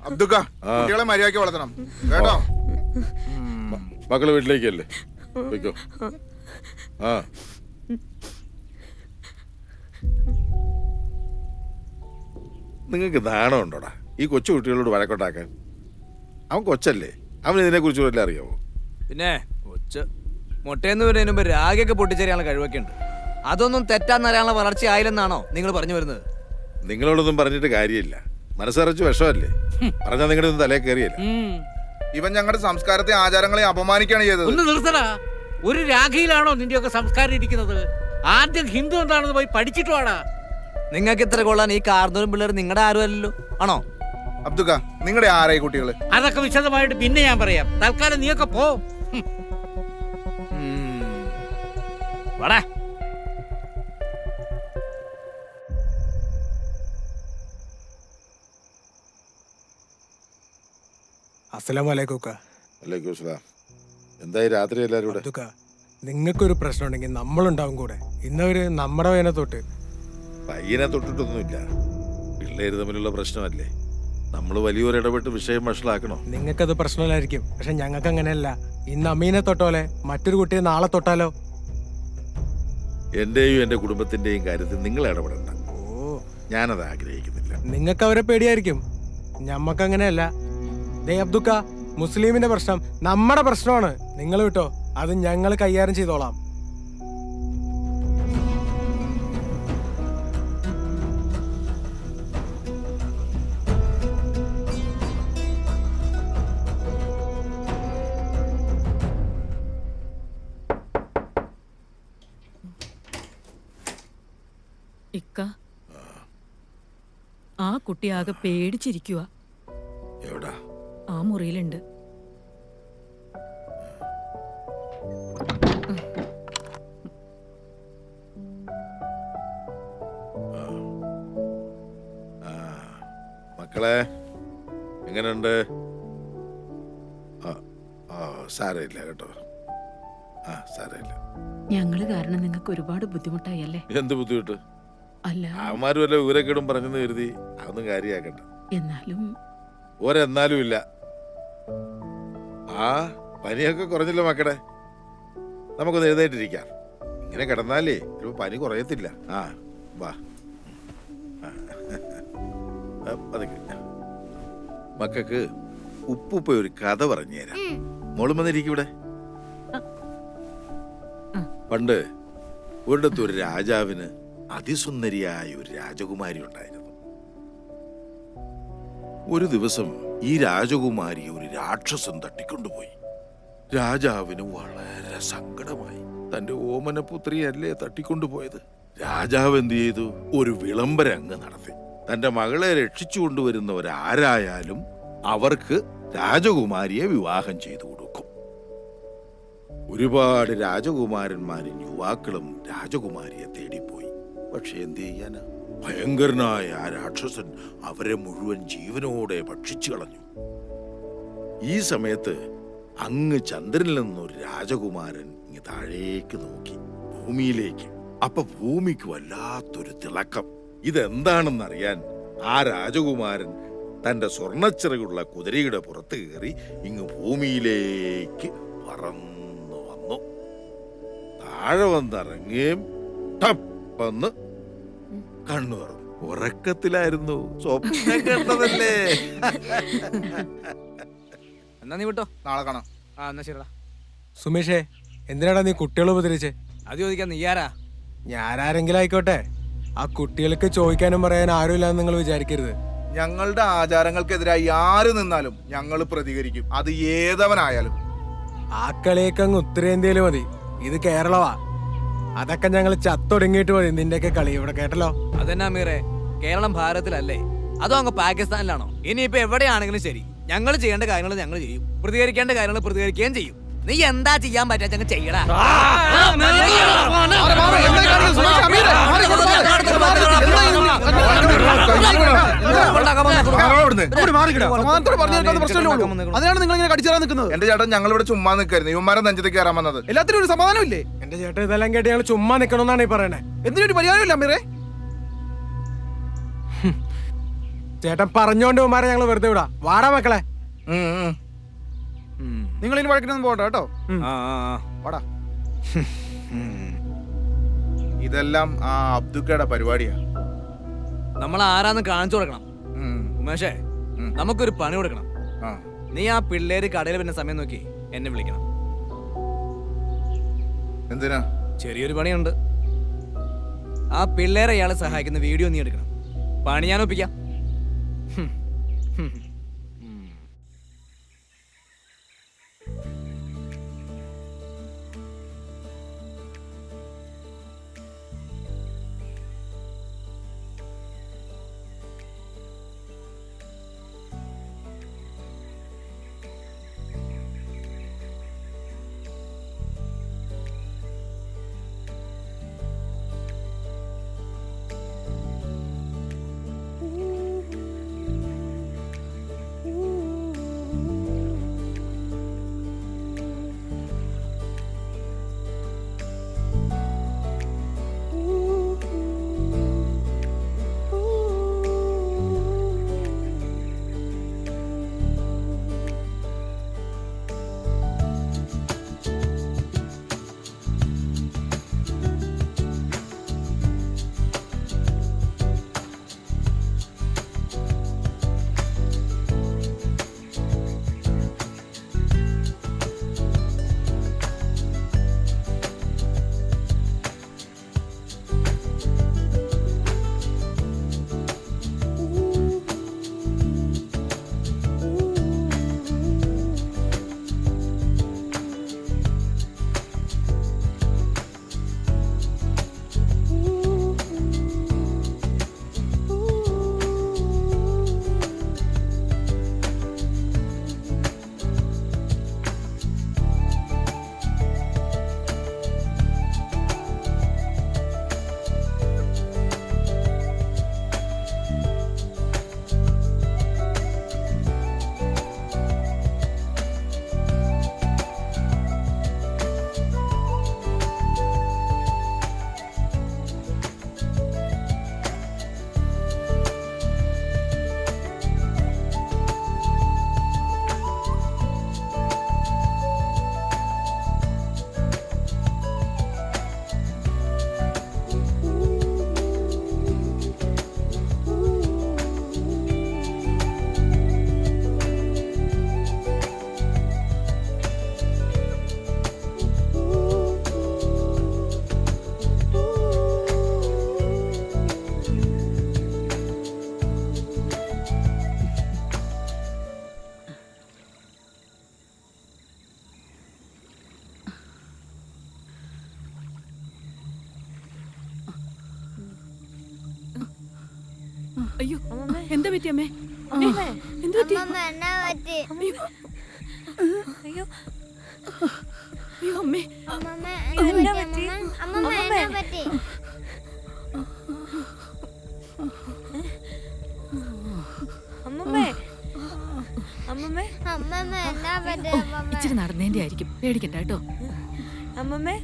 അബ്ദുക്ക, കുട്ടികളെ മര്യാദയ്ക്ക് വളർത്തണം കേട്ടോ. മക്കള് വീട്ടിലേക്കല്ലേ, വെക്കോ. ആ നിങ്ങൾക്ക് നാണം ഉണ്ടോടാ ഈ കൊച്ചു കുട്ടികളോട് വഴക്കൊണ്ടാക്കാൻ? അവൻ കൊച്ചല്ലേ, അവൻ ഇതിനെ കുറിച്ച് വല്ല അറിയാവോ? പിന്നെ മുട്ടയെന്ന് വരുന്നതിന് മുമ്പ് രാഗിയൊക്കെ പൊട്ടിച്ചേരാനുള്ള കഴിവൊക്കെ ഉണ്ട്. അതൊന്നും തെറ്റാന്നറിയാനുള്ള വളർച്ച ആയില്ലെന്നാണോ നിങ്ങൾ പറഞ്ഞു വരുന്നത്? നിങ്ങളോടൊന്നും പറഞ്ഞിട്ട് കാര്യമില്ല, മനസ്സറിച്ച് വിഷമല്ലേ. പറഞ്ഞാൽ നിങ്ങളുടെ ഒന്നും തലേ കയറിയല്ല. ഇവൻ ഞങ്ങളുടെ സംസ്കാരത്തെ ആചാരങ്ങളെ അപമാനിക്കുകയാണ് ചെയ്തത്. ഒന്ന് നിർത്തടാ. ഒരു രാഖിയിലാണോ നിന്റെയൊക്കെ സംസ്കാരം ഇരിക്കുന്നത്? ആദ്യം ഹിന്ദു എന്താണെന്ന് പോയി പഠിച്ചിട്ട് വാടാ. നിങ്ങൾക്ക് ഇത്ര കൊള്ളാൻ ഈ കാർന്നൂരും പിള്ളേർ നിങ്ങളുടെ ആരും അല്ലല്ലോ, ആണോ? അബ്ദുക്ക, നിങ്ങളുടെ ആരായി കുട്ടികള്? അതൊക്കെ വിശദമായിട്ട് പിന്നെ ഞാൻ പറയാം. തൽക്കാലം നീയൊക്കെ പോ. വാടാ. അസ്സലാമലൈക്കും. എന്തായി രാത്രി എല്ലാരും കൂടെ? നിങ്ങൾക്കൊരു പ്രശ്നം ഉണ്ടെങ്കിൽ നമ്മളുണ്ടാവും കൂടെ. ഇന്നവര് നമ്മുടെ പയ്യനെ തൊട്ട്. പയ്യനെ തൊട്ടിട്ടൊന്നുമില്ല, പിള്ളേര് തമ്മിലുള്ള പ്രശ്നമല്ലേ. നമ്മൾ വലിയൊരു ഇടപെട്ട് വിഷയം വഷളാക്കണോ? നിങ്ങൾക്കത് പ്രശ്നമില്ലായിരിക്കും, പക്ഷെ ഞങ്ങൾക്ക് അങ്ങനെയല്ല. ഇന്ന് അമ്മീനെ തൊട്ടോലെ മറ്റൊരു കുട്ടിയെ നാളെ തൊട്ടാലോ? എന്റെയും എന്റെ കുടുംബത്തിന്റെയും കാര്യത്തിൽ നിങ്ങൾ ഇടപെടണ്ട. ഞാനത് ആഗ്രഹിക്കുന്നില്ല. നിങ്ങൾക്ക് അവരെ പേടിയായിരിക്കും, ഞമ്മക്ക് അങ്ങനെയല്ല. ദേ അബ്ദുക്ക, മുസ്ലിമിന്റെ പ്രശ്നം നമ്മുടെ പ്രശ്നമാണ്. നിങ്ങൾ വിട്ടോ, അത് ഞങ്ങൾ കൈകാര്യം ചെയ്തോളാം. ഇക്ക, ആ കുട്ടി ആകെ പേടിച്ചിരിക്കുക. എവിടാ? ആ മുറിയിലുണ്ട്. മക്കളെ എങ്ങനെയുണ്ട്? സാരമില്ല കേട്ടോ. സാരമില്ല. ഞങ്ങള് കാരണം നിങ്ങൾക്ക് ഒരുപാട് ബുദ്ധിമുട്ടായി അല്ലേ? എന്ത് ബുദ്ധിമുട്ട്? അല്ല, അവന്മാരും വല്ല ഊരക്കേടും പറഞ്ഞെന്ന് കരുതി അതൊന്നും കാര്യമാക്കണ്ട. എന്നാലും ഒരെന്നാലും ഇല്ല. പനിയൊക്കെ കുറഞ്ഞില്ല മക്കളെ, നമുക്കൊന്ന് എഴുന്നേറ്റിരിക്കാം. ഇങ്ങനെ കിടന്നാലേ ഒരു പനി കുറയത്തില്ല. വാ. മക്കൾക്ക് ഉപ്പുപ്പ ഒരു കഥ പറഞ്ഞു തരാം. മോളും വന്നിരിക്കും ഇവിടെ. പണ്ട് ഒരിടത്ത് ഒരു രാജാവിന് അതിസുന്ദരിയായ ഒരു രാജകുമാരി ഉണ്ടായിരുന്നു. ഒരു ദിവസം ഈ രാജകുമാരിയെ ഒരു രാക്ഷസൻ തട്ടിക്കൊണ്ടുപോയി. രാജാവിന് വളരെ സങ്കടമായി. തന്റെ ഓമനപുത്രിയല്ലേ തട്ടിക്കൊണ്ടുപോയത്. രാജാവ് എന്ത് ചെയ്തു? ഒരു വിളംബരം അങ്ങ് നടത്തി. തന്റെ മകളെ രക്ഷിച്ചു കൊണ്ടുവരുന്നവരാരായാലും അവർക്ക് രാജകുമാരിയെ വിവാഹം ചെയ്തു കൊടുക്കും. ഒരുപാട് രാജകുമാരന്മാരും യുവാക്കളും രാജകുമാരിയെ തേടിപ്പോയി. പക്ഷെ എന്ത് ചെയ്യാനാ? ഭയങ്കരനായ ആ രാക്ഷസൻ അവരെ മുഴുവൻ ജീവനോടെ ഭക്ഷിച്ചു കളഞ്ഞു. ഈ സമയത്ത് അങ്ങ് ചന്ദ്രനിൽ നിന്നൊരു രാജകുമാരൻ ഇങ്ങ് താഴേക്ക് നോക്കി, ഭൂമിയിലേക്ക്. അപ്പൊ ഭൂമിക്ക് വല്ലാത്തൊരു തിളക്കം. ഇതെന്താണെന്നറിയാൻ ആ രാജകുമാരൻ തന്റെ സ്വർണ്ണച്ചിറകുള്ള കുതിരയുടെ പുറത്ത് കയറി ഇങ്ങ് ഭൂമിയിലേക്ക് പറന്നു വന്നു. താഴെ വന്നിറങ്ങുകയും ടപ്പെന്ന് കണ്ണു തുറന്നു. ഉറക്കത്തിലായിരുന്നു, സ്വപ്നം കണ്ടതല്ലേ. എന്നാ നീ വിട്ടോ, നാളെ കാണാം. എന്നാ ശരിടാ. സുമേഷേ, എന്തിനാടാ നീ കുട്ടികളെ ഉപദ്രവിച്ചേ? അത് ചോദിക്കാൻ നീ ആരാ? ഞാനാരെങ്കിലും ആയിക്കോട്ടെ, ആ കുട്ടികൾക്ക് ചോദിക്കാനും പറയാനും ആരുമില്ലാന്ന് നിങ്ങൾ വിചാരിക്കരുത്. ഞങ്ങളുടെ ആചാരങ്ങൾക്കെതിരായി ആര് നിന്നാലും ഞങ്ങൾ പ്രതികരിക്കും, അത് ഏതവനായാലും. ആ കളിയൊക്കെ അങ്ങ് ഉത്തരേന്ത്യയിൽ മതി, ഇത് കേരളമാ. അതൊക്കെ ഞങ്ങൾ ചത്തൊടുങ്ങിയിട്ട് മതി നിന്റെയൊക്കെ കളി. ഇവിടെ കേട്ടല്ലോ. അതെന്നാ അമീറെ, കേരളം ഭാരതത്തിലല്ലേ, അതോ അങ്ങ് പാകിസ്ഥാനിലാണോ? ഇനിയിപ്പോ എവിടെയാണെങ്കിലും ശരി, ഞങ്ങൾ ചെയ്യേണ്ട കാര്യങ്ങൾ ഞങ്ങൾ ചെയ്യും, പ്രതികരിക്കേണ്ട കാര്യങ്ങൾ പ്രതികരിക്കുകയും ചെയ്യും. നീ എന്താ ചെയ്യാൻ പറ്റാ ചെയ്യടാ. അതിനാണ് നിങ്ങൾ ഇങ്ങനെ കടിച്ചേരാൻ നിൽക്കുന്നത്. എന്റെ ചേട്ടൻ ഞങ്ങൾ ഇവിടെ ചുമ്മാ നിൽക്കായിരുന്നു, ഇവന്മാരെ നെഞ്ചത്തേക്ക് കയറാൻ വന്നത്. എല്ലാത്തിനും ഒരു സമാധാനം ഇല്ലേ? എന്റെ ചേട്ടൻ ഇതെല്ലാം കേട്ട് ഞങ്ങൾ ചുമ്മാ നിൽക്കണമെന്നാണ് ഈ പറയണേ. എന്തിനൊരു പരിഹാരമില്ല അമീറെ. ചേട്ടൻ പറഞ്ഞോണ്ട് ഉമ്മാരെ ഞങ്ങൾ വെറുതെ വിടാ. വാടാ മക്കളെ. നിങ്ങൾ ഇനി വഴക്കിനൊന്നും പോകണ്ട കേട്ടോ. വാടാ. ഇതെല്ലാം ആ അബ്ദുക്കയുടെ പരിപാടിയാ. നമ്മൾ ആരാന്ന് കാണിച്ചു കൊടുക്കണം. ഉമേഷേ, നമുക്കൊരു പണി കൊടുക്കണം. നീ ആ പിള്ളേര് കടയിൽ പിന്നെ സമയം നോക്കി എന്നെ വിളിക്കണം. എന്തിനാ? ചെറിയൊരു പണിയുണ്ട്. ആ പിള്ളേരെ ഇയാളെ സഹായിക്കുന്ന വീഡിയോ നീ എടുക്കണം. പണി ഞാൻ ഒപ്പിക്കാം. അയ്യോ, എന്താ പറ്റി അമ്മേ? എന്താ പറ്റി? അയ്യോ അയ്യോ അമ്മേ, ഇച്ചിരി നടന്നതിന്റെ ആയിരിക്കും, പേടിക്കണ്ട കേട്ടോ. അമ്മമ്മേ,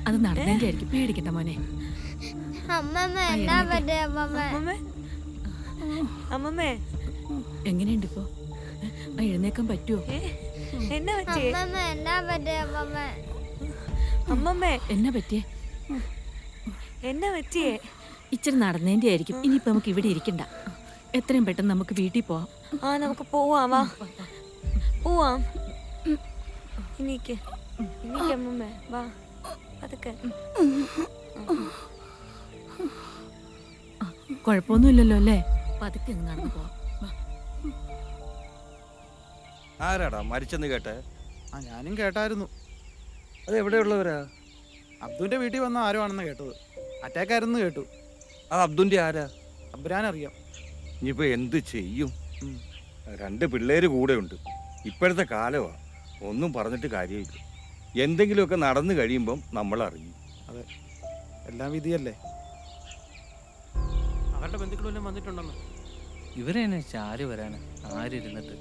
അത് നടന്നതിന്റെ ആയിരിക്കും, പേടിക്കണ്ട മോനെ. അമ്മമ്മേ, എങ്ങനെയുണ്ട് ഇപ്പോ? എഴുന്നേക്കാൻ പറ്റുമോ? എന്നാ പറ്റിയേ? അമ്മമ്മേ, എന്നാ പറ്റിയേ? എന്നാ പറ്റിയേ? ഇച്ചിരി നടന്നതിന്റെ ആയിരിക്കും. ഇനിയിപ്പോ നമുക്ക് ഇവിടെ ഇരിക്കണ്ട, എത്രയും പെട്ടെന്ന് നമുക്ക് വീട്ടിൽ പോവാം. ആ, നമുക്ക് പോവാം. വാ, പോവാം. ഇനിക്ക് അമ്മമ്മേ, വാ, അതൊക്കെ കുഴപ്പമൊന്നുമില്ലല്ലോ അല്ലേ? പതുക്കെ അങ്ങ് നടന്നു പോവാം. വാ. ആരാടാ മരിച്ചെന്ന് കേട്ടെ? ആ ഞാനും കേട്ടായിരുന്നു. അത് എവിടെയുള്ളവരാ? അബ്ദുവിന്റെ വീട്ടിൽ വന്ന ആരോ ആണെന്ന് കേട്ടത്. അറ്റാക്ക് ആയിരുന്നു കേട്ടു. അത് അബ്ദുന്റെ ആരാ? അബ്രാനറിയാം. ഇനിയിപ്പോ എന്ത് ചെയ്യും? 2 പിള്ളേര് കൂടെ ഉണ്ട്. ഇപ്പോഴത്തെ കാലമാ, ഒന്നും പറഞ്ഞിട്ട് കാര്യമില്ല. എന്തെങ്കിലുമൊക്കെ നടന്നു കഴിയുമ്പം നമ്മൾ അറിയും. അതെ, എല്ലാം വിധിയല്ലേ. അവരുടെ ബന്ധുക്കളെല്ലാം വന്നിട്ടുണ്ടെന്ന്. ഇവരെ തന്നെ ചാരി വരാന് ആരിരുന്നിട്ട്.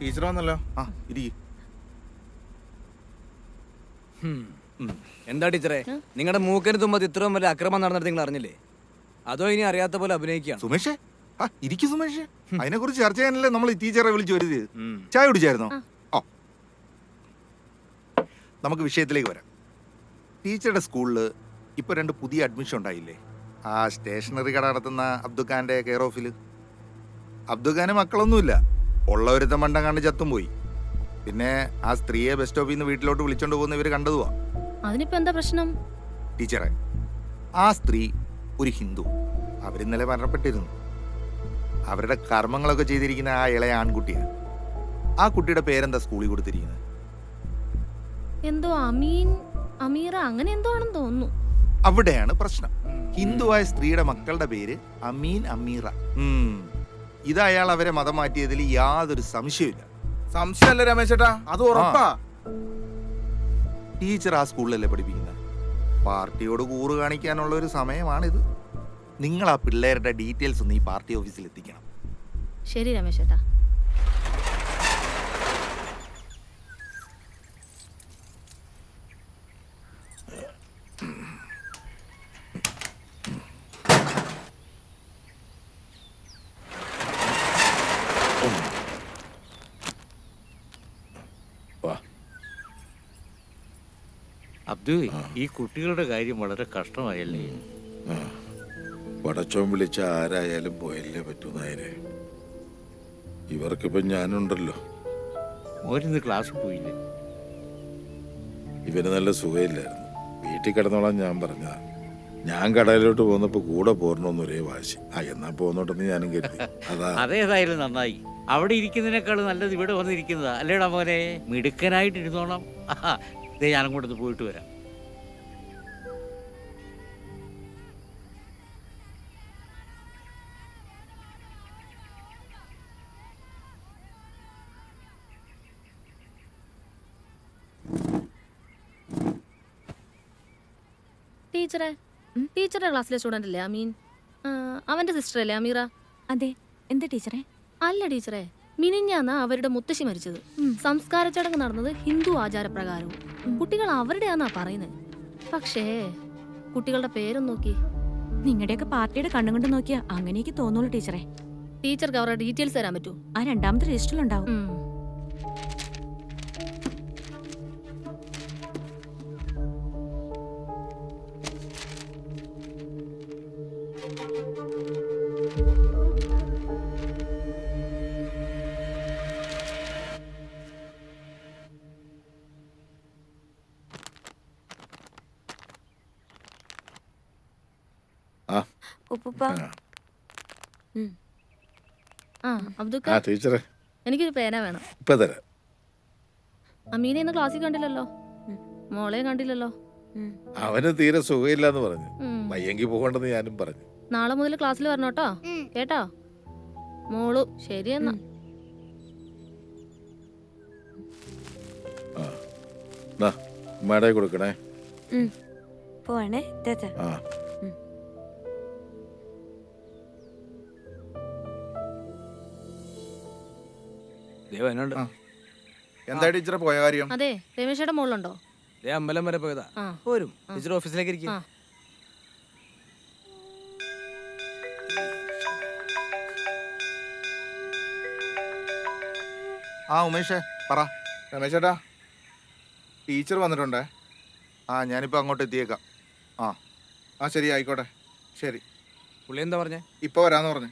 ടീച്ചർ വന്നല്ലോ. ആ ഇരിക്കും. എന്താ ടീച്ചറെ, നിങ്ങളുടെ മൂക്കിന് തുമ്പത്ത് ഇത്രയും വലിയ അക്രമം നടന്നിട്ട് നിങ്ങൾ അറിഞ്ഞില്ലേ? അതോ ഇനി അറിയാത്ത പോലെ അഭിനയിക്കുകയാണ്? സുമേഷേ, ആ ഇരിക്കും സുമേഷേ. അതിനെ കുറിച്ച് ചർച്ച ചെയ്യാനല്ലേ നമ്മൾ ഈ ടീച്ചറെ വിളിച്ചു വരുന്നത്. ചായ കുടിച്ചായിരുന്നോ? ഓ, നമുക്ക് വിഷയത്തിലേക്ക് വരാം. ടീച്ചറുടെ സ്കൂളിൽ ഇപ്പൊ 2 പുതിയ അഡ്മിഷൻ ഉണ്ടായില്ലേ? ആ സ്റ്റേഷനറി കട നടത്തുന്ന അബ്ദുഖാന്റെ കെയർ ഓഫിൽ. അബ്ദുഖാന് മക്കളൊന്നുമില്ല, ഉള്ളവരുത്ത മണ്ടം കണ്ട് ചത്തും പോയി. പിന്നെ ആ സ്ത്രീയെ ബസ് സ്റ്റോപ്പിൽ നിന്ന് വീട്ടിലോട്ട് വിളിച്ചോണ്ട് പോകുന്ന ഇവര് കണ്ടതുവാ. അതിനിപ്പോ എന്താ പ്രശ്നം? ടീച്ചറെ, ആ സ്ത്രീ ഒരു ഹിന്ദു. അവരിന്നലെ മരണപ്പെട്ടിരുന്നു. അവരുടെ കർമ്മങ്ങളൊക്കെ ചെയ്തിരിക്കുന്ന ആ ഇളയ ആൺകുട്ടിയാണ്. ആ കുട്ടിയുടെ പേരെന്താ സ്കൂളിൽ കൊടുത്തിരിക്കുന്നത്? എന്തോ അമീറ അങ്ങനെ എന്തോ ആണെന്ന് തോന്നുന്നു. അവിടെയാണ് പ്രശ്നം. ഹിന്ദുവായ സ്ത്രീയുടെ മക്കളുടെ പേര് അമീൻ അമീറ. ഇത് അയാൾ അവരെ മതം മാറ്റിയതിൽ യാതൊരു സംശയമില്ല. സംശയമല്ല രമേശേട്ടാ, അത് ഉറപ്പാ. ടീച്ചർ ആ സ്കൂളിലല്ലേ പഠിപ്പിക്കുന്നത്? പാർട്ടിയോട് കൂറ് കാണിക്കാനുള്ള ഒരു സമയമാണിത്. നിങ്ങൾ ആ പിള്ളേരുടെ ഡീറ്റെയിൽസ് ഒന്ന് ഈ പാർട്ടി ഓഫീസിൽ എത്തിക്കണം. ശരി രമേശേട്ടാ. അബ്ദു, ഈ കുട്ടികളുടെ കാര്യം വളരെ കഷ്ടമായല്ലേ? പടച്ചോൻ വിളിച്ച ആരായാലും പോയല്ലേ പറ്റൂ നായരെ. ഇവർക്കിപ്പം ഞാനുണ്ടല്ലോ. മോരിന്ന് ക്ലാസ് പോയില്ലേ? ഇവന് നല്ല സുഖമില്ലായിരുന്നു. വീട്ടിൽ കിടന്നോളാം ഞാൻ പറഞ്ഞതാ. ഞാൻ കടയിലോട്ട് പോന്നപ്പോ കൂടെ പോരണമെന്ന് ഒരേ വാശി. എന്നാ പോന്നോട്ടെന്ന് ഞാനും കരുതി. അതാ. അതേതായാലും നന്നായി. അവിടെ ഇരിക്കുന്നതിനേക്കാൾ നല്ലത് ഇവിടെ വന്നിരിക്കുന്നതാ അല്ലേടാ മോനെ? മിടുക്കനായിട്ട് ഇരുന്നോണം. ഇതേ ഞാനും കൂടെ പോയിട്ട് വരാം. ടീച്ചറുടെ ക്ലാസ്സിലെ സ്റ്റുഡൻ്റ് അല്ലേ അമീൻ? അവൻ്റെ സിസ്റ്റർ അല്ലേ അമീറ? അതെ. എന്താ ടീച്ചറെ? അല്ല ടീച്ചറെ, മിനിഞ്ഞാന്ന് അവരുടെ മുത്തശ്ശി മരിച്ചത്. സംസ്കാര ചടങ്ങ് നടന്നത് ഹിന്ദു ആചാരപ്രകാരവും. കുട്ടികൾ അവരുടെയാന്നാ പറയുന്നത്. പക്ഷേ കുട്ടികളുടെ പേരും നോക്കി. നിങ്ങളുടെയൊക്കെ പാർട്ടിയുടെ കണ്ണും കൊണ്ട് നോക്കിയാ അങ്ങനെയൊക്കെ തോന്നുള്ളൂ ടീച്ചറെ. ടീച്ചർക്ക് അവരുടെ ഡീറ്റെയിൽസ് തരാൻ പറ്റൂ? ആ രണ്ടാമത്തെ രജിസ്റ്ററിലുണ്ടാവും. ടീച്ചറെ, എനിക്കൊരു പേന വേണം. ഇപ്പൊ തരാം. അമീനെ ഇന്ന് ക്ലാസ്സിൽ കണ്ടില്ലല്ലോ, മോളെ കണ്ടില്ലല്ലോ. അവന് തീരെ സുഖമില്ലാന്ന് പറഞ്ഞു. വയ്യെങ്കിൽ പോകണ്ടെന്ന് ഞാനും പറഞ്ഞു. നാളെ മുതൽ ക്ലാസ്സിൽ വരണോട്ടോ, കേട്ടോ മോളു? ശരിയെന്നാ. മട കൊടുക്കണേ. പോണേ. എന്താ ടീച്ചറെ പോയ കാര്യം? അതെ, രമേശയുടെ മോളുണ്ടോ? അമ്പലം വരെ പോയതാ. പോരും. ടീച്ചർ ഓഫീസിലേക്ക് ഇരിക്കും. ഉമേഷേ പറ. രമേശേട്ടാ, ടീച്ചർ വന്നിട്ടുണ്ടേ. ഞാനിപ്പോ അങ്ങോട്ട് എത്തിയേക്കാം. ശരി, ആയിക്കോട്ടെ. ശരി. പുള്ളി എന്താ പറഞ്ഞേ? ഇപ്പൊ വരാന്ന് പറഞ്ഞു.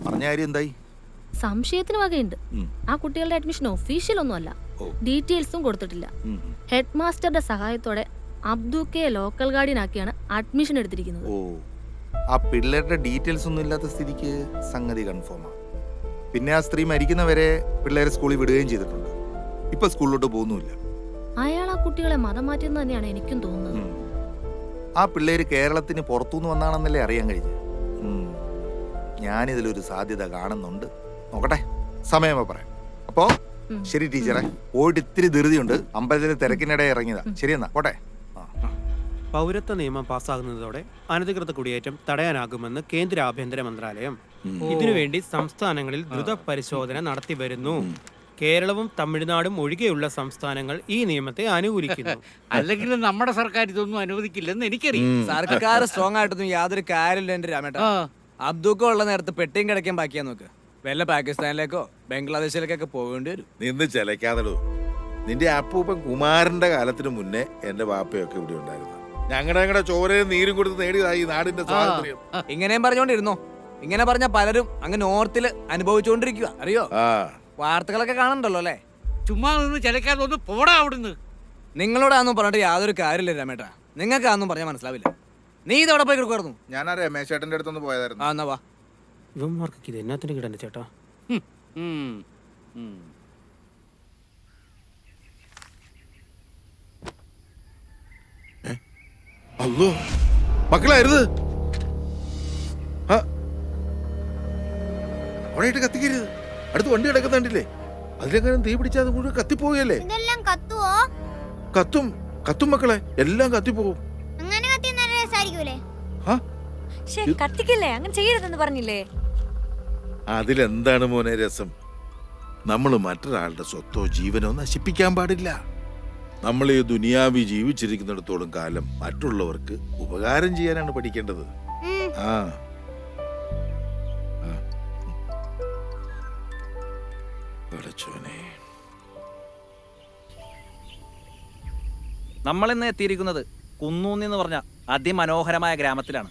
പറഞ്ഞ കാര്യം എന്തായി? സംശയത്തിന് വകയുണ്ട്. ആ കുട്ടികളുടെ അഡ്മിഷൻ ഒഫീഷ്യൽ ഒന്നുമല്ല, ഡീറ്റെയിൽസും കൊടുത്തിട്ടില്ല. ഹെഡ് മാസ്റ്ററുടെ സഹായത്തോടെ അബ്ദുക്കെ ലോക്കൽ ഗാർഡിയൻ ആക്കിയാണ് അഡ്മിഷൻ എടുത്തിരിക്കുന്നത്. ആ പിള്ളേരുടെ ഡീറ്റെയിൽസ് ഒന്നും ഇല്ലാത്ത സ്ഥിതിക്ക് സംഗതി കൺഫേമാണ്. പിന്നെ ആ സ്ത്രീ മരിക്കുന്നവരെ പിള്ളേരെ സ്കൂളിൽ വിടുകയും ചെയ്തിട്ടുണ്ട്. ഇപ്പൊ സ്കൂളിലോട്ട് പോകുന്നുമില്ല. അയാൾ ആ കുട്ടികളെ മതം മാറ്റിയെന്ന് തന്നെയാണ് എനിക്കും തോന്നുന്നത്. ആ പിള്ളേര് കേരളത്തിന് പുറത്തുനിന്ന് വന്നാണെന്നല്ലേ അറിയാൻ കഴിഞ്ഞു. ഞാനിതിലൊരു സാധ്യത കാണുന്നുണ്ട്. നോക്കട്ടെ, സമയമോ പറയാം. അപ്പോ ശരി ടീച്ചറെ, പോയിട്ട് ഇത്തിരി ധൃതിയുണ്ട്. അമ്പലത്തിലെ തിരക്കിനിടെ ഇറങ്ങിയതാ. ശരിയെന്നാ, പോട്ടെ. പൗരത്വ നിയമം പാസ്സാകുന്നതോടെ അനധികൃത കുടിയേറ്റം തടയാനാകുമെന്ന് കേന്ദ്ര ആഭ്യന്തര മന്ത്രാലയം. ഇതിനുവേണ്ടി സംസ്ഥാനങ്ങളിൽ ദ്രുത പരിശോധന നടത്തി വരുന്നു. കേരളവും തമിഴ്നാടും ഒഴികെയുള്ള സംസ്ഥാനങ്ങൾ ഈ നിയമത്തെ അനുകൂലിക്കുന്നു. അല്ലെങ്കിൽ നമ്മുടെ സർക്കാർ ഇതൊന്നും അനുവദിക്കില്ലെന്ന് എനിക്കറിയാം. സർക്കാർ സ്ട്രോങ് ആയിട്ടൊന്നും യാതൊരു കാര്യമില്ല എന്റെ രാമേട്ട. അബ്ദുക്ക ഉള്ള നേരത്ത് പെട്ടിയും കിടക്കാൻ ബാക്കിയാ നോക്ക്. വല്ല പാകിസ്ഥാനിലേക്കോ ബംഗ്ലാദേശിലേക്കൊക്കെ പോകേണ്ടി വരും. നിന്ന് ചിലക്കാതടൂ. നിന്റെ അപ്പൂപ്പൻ കുമാരന്റെ കാലത്തിന് മുന്നേ എന്റെ വാപ്പയൊക്കെ ഇവിടെ ഉണ്ടായിരുന്നു. ഞങ്ങളുടെ ചോരയും നീരും കൊടുത്ത് നേടിയതായി നാടിന്റെ സ്വാതന്ത്ര്യം. ഇങ്ങനെയും പറഞ്ഞോണ്ടിരുന്നോ? ഇങ്ങനെ പറഞ്ഞ പലരും അങ്ങ് നോർത്തില് അനുഭവിച്ചുകൊണ്ടിരിക്കുക, അറിയോ? വാർത്തകളൊക്കെ കാണണ്ടല്ലോ അല്ലേ? ചുമ്മാ നിന്ന് ചിലക്കാതെ ഒന്ന് പോടാ അവിടുന്ന്. നിങ്ങളോടാന്നും പറഞ്ഞിട്ട് യാതൊരു കാര്യമില്ല രാമേട്ടാ. നിങ്ങൾക്ക് അതൊന്നും പറഞ്ഞാൽ മനസ്സിലാവില്ല. നീ ഇതവിടെ പോയി കിടക്കുമായിരുന്നു. ഞാൻ ആ രമേശേട്ടൻ്റെ അടുത്തൊന്ന് പോയതായിരുന്നു. ആ എന്നാ വാ. ഇവന്മാർക്കൊക്കെ ഇത് എന്നാത്തിന് കിടന്നെ ചേട്ടാ? അല്ലോ മക്കളായിരുത്, അവിടെയായിട്ട് കത്തിക്കരുത്. അടുത്ത് വണ്ടി കിടക്കുന്നുണ്ടില്ലേ, അതിലെങ്ങനെ തീ പിടിച്ചാൽ അത് മുഴുവൻ കത്തിപ്പോവുകയല്ലേ? ഇതെല്ലാം കത്തുവോ? കത്തും കത്തും മക്കളെ, എല്ലാം കത്തിപ്പോവും. അങ്ങനെ കത്തി നല്ല രസായിരിക്കൂലേ? കത്തിക്കല്ലേ, അങ്ങനെ ചെയ്യരുതെന്ന് പറഞ്ഞില്ലേ? അതിലെന്താണ് മോനെ രസം? നമ്മൾ മറ്റൊരാളുടെ സ്വത്തോ ജീവനോ നശിപ്പിക്കാൻ പാടില്ല. നമ്മൾ ഈ ദുനിയാവി ജീവിച്ചിരിക്കുന്നിടത്തോളം കാലം മറ്റുള്ളവർക്ക് ഉപകാരം ചെയ്യാനാണ് പഠിക്കേണ്ടത്. ആ നമ്മളിന്ന് എത്തിയിരിക്കുന്നത് കുന്നൂന്നി എന്ന് പറഞ്ഞ അതിമനോഹരമായ ഗ്രാമത്തിലാണ്.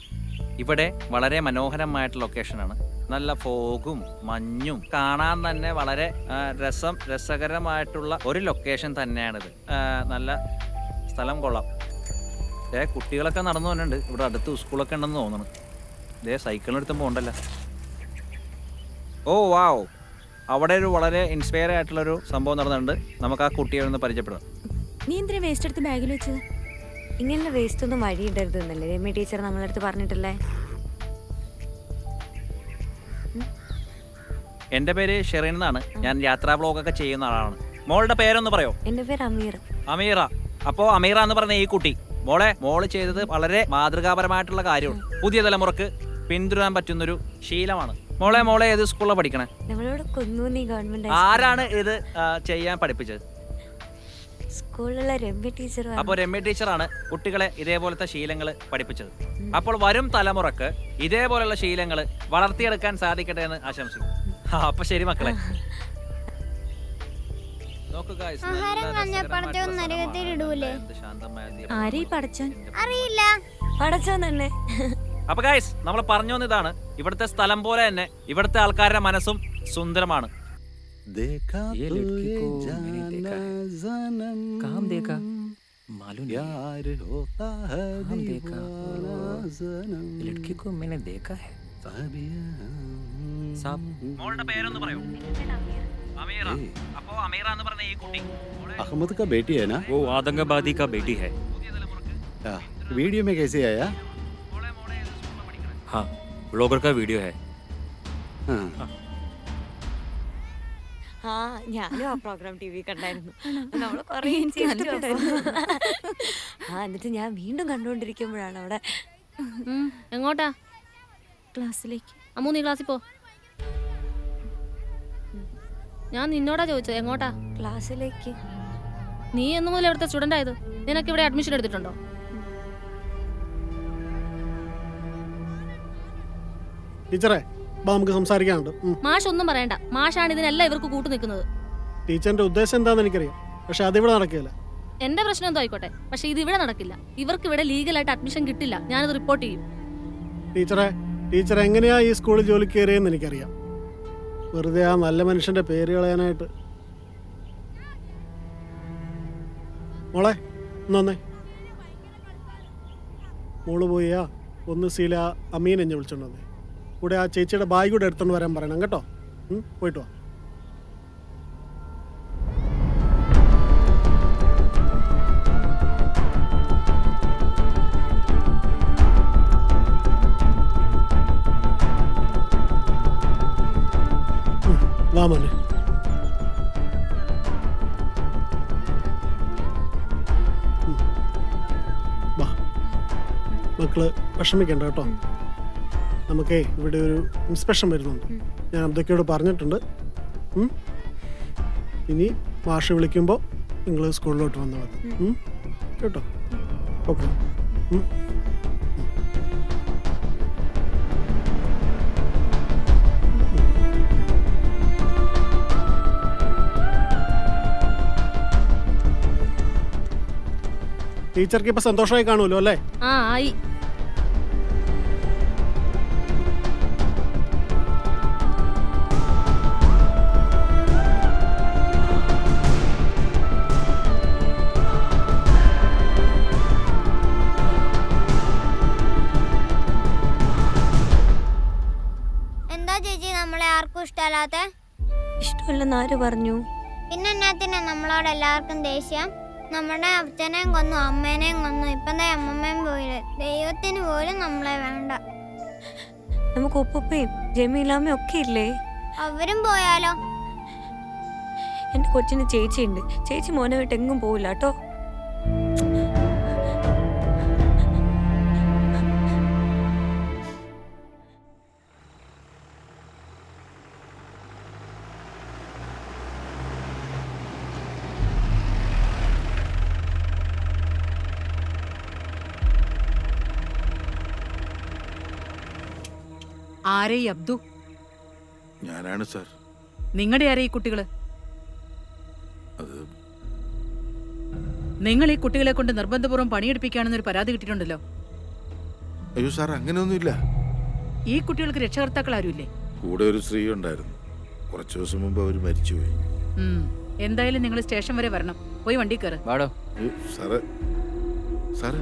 ഇവിടെ വളരെ മനോഹരമായിട്ടുള്ള ലൊക്കേഷനാണ്. നല്ല ഫോഗും മഞ്ഞും കാണാൻ തന്നെ വളരെ രസകരമായിട്ടുള്ള ഒരു ലൊക്കേഷൻ തന്നെയാണിത്. നല്ല സ്ഥലം കൊള്ളാം. കുട്ടികളൊക്കെ നടന്നു വന്നിട്ടുണ്ട്. ഇവിടെ അടുത്ത് സ്കൂളൊക്കെ ഉണ്ടെന്ന് തോന്നുന്നു. സൈക്കിളിനെടുത്തുമ്പോൾ ഉണ്ടല്ലോ. ഓ വാവ്, അവിടെ ഒരു വളരെ ഇൻസ്പയർ ആയിട്ടുള്ളൊരു സംഭവം നടന്നിട്ടുണ്ട്. നമുക്ക് ആ കുട്ടിയെ ഒന്ന് പരിചയപ്പെടാം. നീ എന്തിനാ വേസ്റ്റ് എടുത്ത് ബാഗിൽ വെച്ചത്? ഇങ്ങനെ വേസ്റ്റ് ഒന്നും വഴിയിടരുത് എന്നല്ലേ രമ്യ ടീച്ചർ നമ്മളടുത്ത് പറഞ്ഞിട്ടില്ലേ? എൻ്റെ പേര് ഷെറിൻ എന്നാണ്. ഞാൻ യാത്രാ ബ്ലോഗൊക്കെ ചെയ്യുന്ന ആളാണ്. മോളുടെ പേരൊന്ന് പറയോ? എൻ്റെ പേര് അമീർ. അമീറ. അപ്പോൾ അമീറ എന്ന് പറഞ്ഞ ഈ കുട്ടി, മോള് ചെയ്തത് വളരെ മാതൃകാപരമായിട്ടുള്ള കാര്യമാണ്. പുതിയ തലമുറക്ക് പിന്തുടരാൻ പറ്റുന്നൊരു ശീലമാണ്. മോളെ ഏത് സ്കൂളിലാണ് പഠിക്കണേ? നമ്മളോട് കുന്നൂന്നി ഗവൺമെന്റ്. ആരാണ് ഇത് ചെയ്യാൻ പഠിപ്പിച്ചത്? സ്കൂളിലുള്ള രമ്യ ടീച്ചർ. അപ്പോൾ രമ്യ ടീച്ചറാണ് കുട്ടികളെ ഇതേപോലത്തെ ശീലങ്ങൾ പഠിപ്പിച്ചത്. അപ്പോൾ വരും തലമുറക്ക് ഇതേപോലെയുള്ള ശീലങ്ങൾ വളർത്തിയെടുക്കാൻ സാധിക്കട്ടെ എന്ന് ആശംസിക്കും. അപ്പൊ ശരി മക്കളെ. അറിയില്ല. അപ്പൊ ഗൈസ്, നമ്മൾ പറഞ്ഞു വന്നതാണ്, ഇവിടുത്തെ സ്ഥലം പോലെ തന്നെ ഇവിടുത്തെ ആൾക്കാരുടെ മനസ്സും സുന്ദരമാണ്. മോളുടെ പേരൊന്ന് പറയോ? अमीरा। अपो अमीरा എന്ന് പറഞ്ഞ ഈ കുട്ടി अहमद का बेटी है ना? वो आतंकवादी का बेटी है। वीडियो में कैसे आया? हाँ, ब्लॉगर का वीडियो है। ആ ഞാനും ആ പ്രോഗ്രാം ടി വി കണ്ടായിരുന്നു. നമ്മള് കുറേ എന്നിട്ട് ഞാൻ വീണ്ടും കണ്ടുകൊണ്ടിരിക്കുമ്പോഴാണ് അവിടെ. എങ്ങോട്ടാ? ക്ലാസ്സിലേക്ക്. അമ്മു നീ ക്ലാസ്സിൽ പോ. ഞാൻ നിന്നോടാ ചോദിച്ചത് എങ്ങോട്ടാ? ക്ലാസ്സിലേക്ക്. നീ എന്ന് മുതൽ ഇവിടുത്തെ സ്റ്റുഡന്റ് ആയത്? നിനക്ക് ഇവിടെ അഡ്മിഷൻ എടുത്തിട്ടുണ്ടോ? ടീച്ചറെ നമുക്ക് സംസാരിക്കാനുണ്ട്. മാഷ് ഒന്നും പറയണ്ട. മാഷാണ് ഇതിനെല്ലാം ഇവർക്ക് കൂട്ടു നിൽക്കുന്നത്. ടീച്ചറിന്റെ ഉദ്ദേശം എന്താണെന്ന് എനിക്കറിയാം, പക്ഷെ അതിവിടെ നടക്കില്ല. എന്റെ പ്രശ്നം എന്തോ ആയിക്കോട്ടെ, പക്ഷെ ഇത് ഇവിടെ നടക്കില്ല. ഇവർക്ക് ഇവിടെ ലീഗലായിട്ട് അഡ്മിഷൻ കിട്ടില്ല. ഞാനത് റിപ്പോർട്ട് ചെയ്യും. ടീച്ചർ എങ്ങനെയാ ഈ സ്കൂളിൽ ജോലി കയറിയെന്ന് എനിക്കറിയാം. വെറുതെ ആ നല്ല മനുഷ്യന്റെ പേര് കളയാനായിട്ട്. മോളെ ഒന്നേ, മോള് പോയാ ഒന്ന് സീല അമീൻ എന്നെ വിളിച്ചോണ്ട് വന്നേ. കൂടെ ആ ചേച്ചിയുടെ ബാഗ് കൂടെ എടുത്തോണ്ട് വരാൻ പറയണം കേട്ടോ. പോയിട്ട് വാ. വാ മോനെ. വാ മക്കള് വിഷമിക്കണ്ട കേട്ടോ. നമുക്കേ ഇവിടെ ഒരു ഇൻസ്പെക്ഷൻ വരുന്നുണ്ട്. ഞാൻ അബ്ദക്കയോട് പറഞ്ഞിട്ടുണ്ട്. ഇനി മാഷ് വിളിക്കുമ്പോൾ നിങ്ങൾ സ്കൂളിലോട്ട് വന്നാൽ മതി കേട്ടോ. ഓക്കെ. ടീച്ചർക്ക് ഇപ്പൊ സന്തോഷമായി കാണുമല്ലോ അല്ലേ? ആ ആയി. ആർക്കും ഇഷ്ടമല്ലാത്ത? ഇഷ്ടമല്ലെന്ന് ആര് പറഞ്ഞു? പിന്നെ എന്നാത്തിനാ നമ്മളോട് എല്ലാവർക്കും ദേഷ്യം? നമ്മുടെ അച്ഛനെയും കൊന്നു, അമ്മേനെയും കൊന്നു, ഇപ്പം അമ്മമ്മയും പോയില്ലേ. ദൈവത്തിന് പോലും നമ്മളെ വേണ്ട. നമുക്ക് ഉപ്പയും ജമീലാമ്മയും ഒക്കെ ഇല്ലേ? അവരും പോയാലോ? എന്റെ കൊച്ചിന് ചേച്ചിയുണ്ട്. ചേച്ചി മോനെ വിട്ട് എങ്ങും പോവില്ല കേട്ടോ. ആരേ ഈ അബ്ദു? ഞാനാണ് സാർ. നിങ്ങളുടെ ആരേ ഈ കുട്ടികള്? അത് നിങ്ങൾ ഈ കുട്ടികളെ കൊണ്ട് നിർബന്ധപൂർവ്വം പണിയെടുപ്പിക്കുകയാണെന്നൊരു പരാതി കിട്ടിയിട്ടുണ്ടല്ലോ. അയ്യോ സാർ, അങ്ങനെയൊന്നുമില്ല. ഈ കുട്ടികൾക്ക് രക്ഷകർത്താക്കൾ ആരുമില്ലേ? കൂടെ ഒരു സ്ത്രീ ഉണ്ടായിരുന്നു. കുറച്ചു ദിവസം മുമ്പ് അവർ മരിച്ചുപോയി. എന്തായാലും നിങ്ങൾ സ്റ്റേഷൻ വരെ വരണം. പോയി വണ്ടി കയറ്. സാറ് സാറ്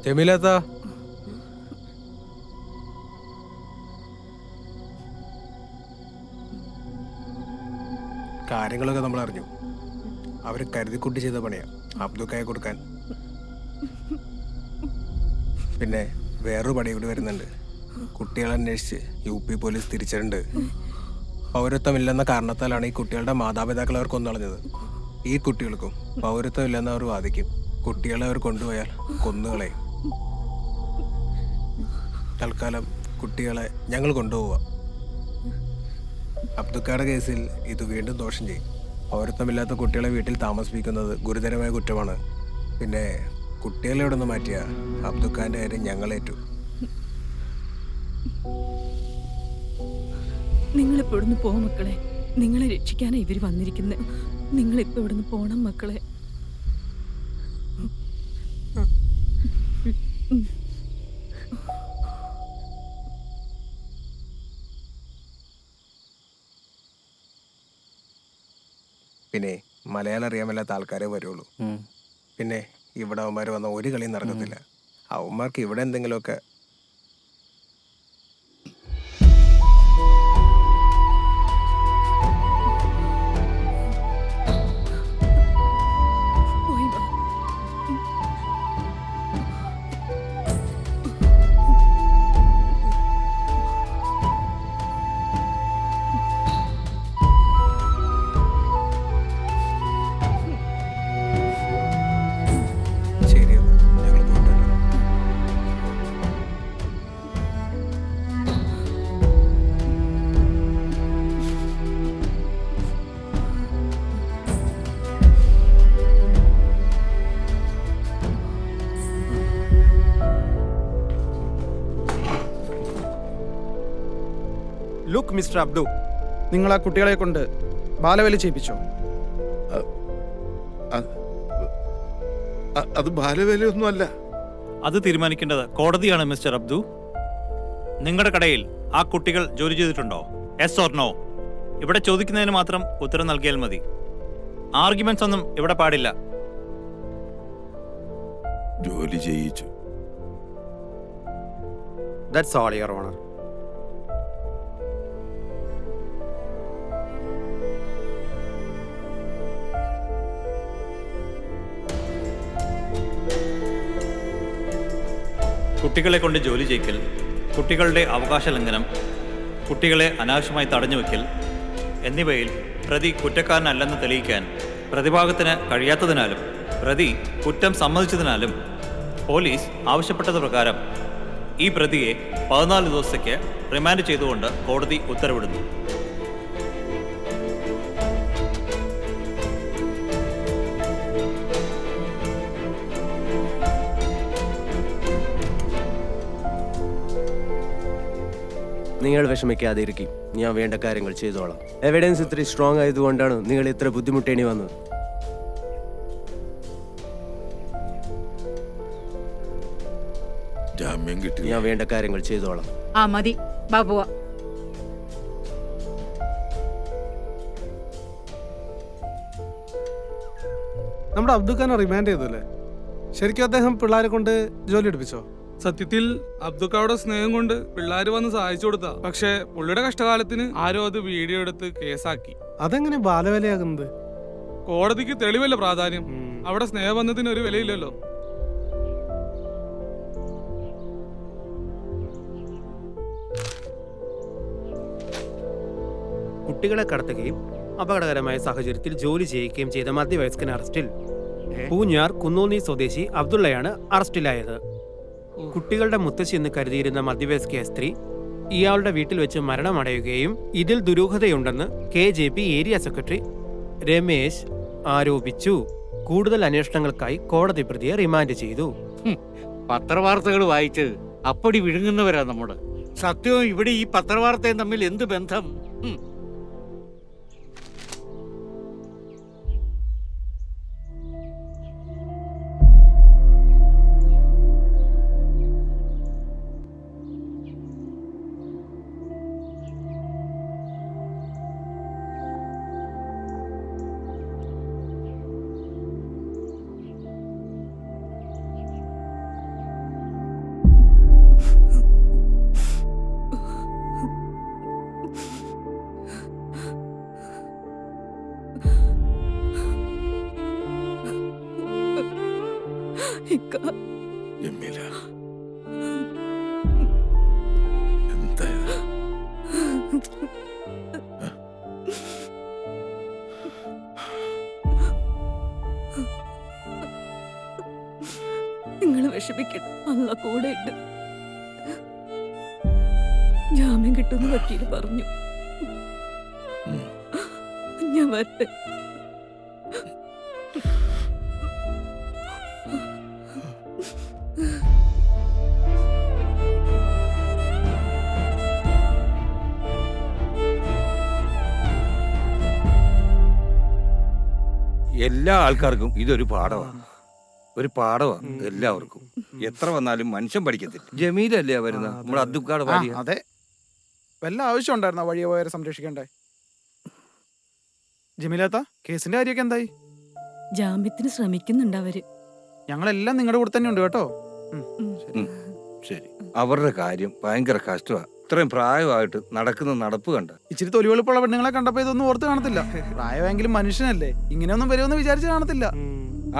ജമീലത്താ, കാര്യങ്ങളൊക്കെ നമ്മൾ അറിഞ്ഞു. അവർ കരുതിക്കുട്ടി ചെയ്ത പണിയാ അബ്ദുക്കായെ കൊടുക്കാൻ. പിന്നെ വേറൊരു പണി കൂടി വരുന്നുണ്ട്. കുട്ടികളെ അന്വേഷിച്ച് UP പോലീസ് തിരിച്ചിട്ടുണ്ട്. പൗരത്വമില്ലെന്ന കാരണത്താലാണ് ഈ കുട്ടികളുടെ മാതാപിതാക്കൾ അവർ കൊന്നളഞ്ഞത്. ഈ കുട്ടികൾക്കും പൗരത്വമില്ലെന്ന് അവർ വാദിക്കും. കുട്ടികളെ അവർ കൊണ്ടുപോയാൽ കൊന്നുകളയും. തൽക്കാലം കുട്ടികളെ ഞങ്ങൾ കൊണ്ടുപോവുക. അബ്ദുക്കായുടെ കേസിൽ ഇത് വീണ്ടും ദോഷം ചെയ്യും. പൗരത്വമില്ലാത്ത കുട്ടികളെ വീട്ടിൽ താമസിപ്പിക്കുന്നത് ഗുരുതരമായ കുറ്റമാണ്. പിന്നെ കുട്ടികളെ ഇവിടെ നിന്ന് മാറ്റിയ അബ്ദുക്കാന്റെ കാര്യം ഞങ്ങളേറ്റു. നിങ്ങളിപ്പോ ഇവിടുന്ന് പോ മക്കളെ. നിങ്ങളെ രക്ഷിക്കാനാ ഇവര് വന്നിരിക്കുന്നത്. നിങ്ങളിപ്പോ ഇവിടുന്ന് പോണം മക്കളെ. പിന്നെ മലയാളം അറിയാൻ മേലാത്ത ആൾക്കാരെ വരുള്ളൂ. പിന്നെ ഇവിടെ അവന്മാർ വന്ന ഒരു കളിയും നടക്കത്തില്ല. അവന്മാർക്ക് ഇവിടെ എന്തെങ്കിലുമൊക്കെ ലുക്ക് മിസ്റ്റർ അബ്ദു, നിങ്ങൾ ആ കുട്ടികളെ കൊണ്ട് ബാലവേല ചെയ്യിപ്പിച്ചോ? അത് ബാലവേലയൊന്നുമല്ല. അത് തീരുമാനിക്കേണ്ടത് കോടതിയാണ് മിസ്റ്റർ അബ്ദു. നിങ്ങളുടെ കടയിൽ ആ കുട്ടികൾ ജോലി ചെയ്തിട്ടുണ്ടോ? Yes or no? ഇവിടെ ചോദിക്കുന്നതിന് മാത്രം ഉത്തരം നൽകിയാൽ മതി. ആർഗ്യുമെന്റ്സ് ഒന്നും ഇവിടെ പാടില്ല. ജോലി ചെയ്യിച്ചു. That's all your honour. കുട്ടികളെ കൊണ്ട് ജോലി ചെയ്യിക്കൽ, കുട്ടികളുടെ അവകാശ ലംഘനം, കുട്ടികളെ അനാവശ്യമായി തടഞ്ഞുവെക്കൽ എന്നിവയിൽ പ്രതി കുറ്റക്കാരനല്ലെന്ന് തെളിയിക്കാൻ പ്രതിഭാഗത്തിന് കഴിയാത്തതിനാലും പ്രതി കുറ്റം സമ്മതിച്ചതിനാലും പോലീസ് ആവശ്യപ്പെട്ടത് പ്രകാരം ഈ പ്രതിയെ 14 ദിവസത്തേക്ക് റിമാൻഡ് ചെയ്തുകൊണ്ട് കോടതി ഉത്തരവിടുന്നു. നിങ്ങൾ വിഷമിക്കാതിരിക്കും. ഞാൻ വേണ്ട കാര്യങ്ങൾ ചെയ്തോളാം. എവിഡൻസ് ഇത്ര സ്ട്രോങ് ആയതുകൊണ്ടാണ് നിങ്ങൾ ഇത്ര ബുദ്ധിമുട്ടേണ്ടി വന്നത്. ജാമ്യം കിട്ടി. ഞാൻ വേണ്ട കാര്യങ്ങൾ ചെയ്തോളാം. ആ മതി ബാബുവ. നമ്മുടെ അബ്ദുഖാനെ റിമാൻഡ് ചെയ്തല്ലേ? ശരിക്കും അദ്ദേഹം പിള്ളേരെ കൊണ്ട് ജോലി എടുപ്പിച്ചോ? സത്യത്തിൽ അബ്ദുക്കായുടെ സ്നേഹം കൊണ്ട് പിള്ളേര് വന്ന് സഹായിച്ചു കൊടുത്താ. പക്ഷെ പുള്ളിയുടെ കഷ്ടകാലത്തിന് ആരോ അത് വീഡിയോ എടുത്ത് കേസാക്കി. അതെങ്ങനെ ബാലവേലയാകുന്നത്? കോടതിക്ക് തെളിവല്ല പ്രാധാന്യം, അവിടെ സ്നേഹബന്ധത്തിന് ഒരു വിലയില്ലല്ലോ. കുട്ടികളെ കടത്തുകയും അപകടകരമായ സാഹചര്യത്തിൽ ജോലി ചെയ്യിക്കുകയും ചെയ്ത മധ്യവയസ്കൻ അറസ്റ്റിൽ. പൂഞ്ഞാർ കുന്നോന്നി സ്വദേശി അബ്ദുള്ളയാണ് അറസ്റ്റിലായത്. കുട്ടികളുടെ മുത്തശ്ശി എന്ന് കരുതിയിരുന്ന മധ്യവയസ്ക സ്ത്രീ ഇയാളുടെ വീട്ടിൽ വെച്ച് മരണമടയുകയും ഇതിൽ ദുരൂഹതയുണ്ടെന്ന് KJP ഏരിയ സെക്രട്ടറി രമേശ് ആരോപിച്ചു. കൂടുതൽ അന്വേഷണങ്ങൾക്കായി കോടതി പ്രതിയെ റിമാൻഡ് ചെയ്തു. പത്രവാർത്തകൾ വായിച്ച് അപ്പടി വിഴുങ്ങുന്നവരാ നമ്മുടെ. സത്യവും ഇവിടെ ഈ പത്രവാർത്തയും തമ്മിൽ എന്ത് ബന്ധം? ജമീല, എന്താ ഇത്? നിങ്ങൾ വിഷമിക്കണം, അല്ല കൂടെ ഉണ്ട്. ജാമ്യം കിട്ടുമെന്ന് വക്കീല് പറഞ്ഞു. ഞാൻ വരട്ടെ. എല്ലാ ആൾക്കാർക്കും ഇതൊരു പാഠമാണ്, ഒരു പാഠമാണ് എല്ലാവർക്കും. എത്ര വന്നാലും മനുഷ്യൻ പഠിക്കത്തില്ല. ജമീലല്ലേ വരുന്ന നമ്മുടെ അബ്ദുക്കാട് ഭാര്യ. അതെ, വല്ല ആവശ്യം ഉണ്ടായിരുന്ന വഴിയെ പോയവരെ സംരക്ഷിക്കണ്ടേ? ജമീലാത്ത, കേസിന്റെ കാര്യമൊക്കെ എന്തായി? ജാമ്യത്തിന് ശ്രമിക്കുന്നുണ്ട് അവര്. ഞങ്ങളെല്ലാം നിങ്ങളുടെ കൂടെ തന്നെ ഉണ്ട് കേട്ടോ. ശരി. അവരുടെ കാര്യം ഭയങ്കര കഷ്ടമാണ്. ഇത്രയും പ്രായമായിട്ട് നടക്കുന്ന നടപ്പ് കണ്ട. ഇച്ചിരി തൊലിവെളുപ്പുള്ള പെണ്ണുങ്ങളെ കണ്ടപ്പോ ഇതൊന്നും ഓർത്ത് കാണത്തില്ല. പ്രായമെങ്കിലും മനുഷ്യനല്ലേ, ഇങ്ങനെയൊന്നും വരുമെന്ന് വിചാരിച്ച് കാണത്തില്ല.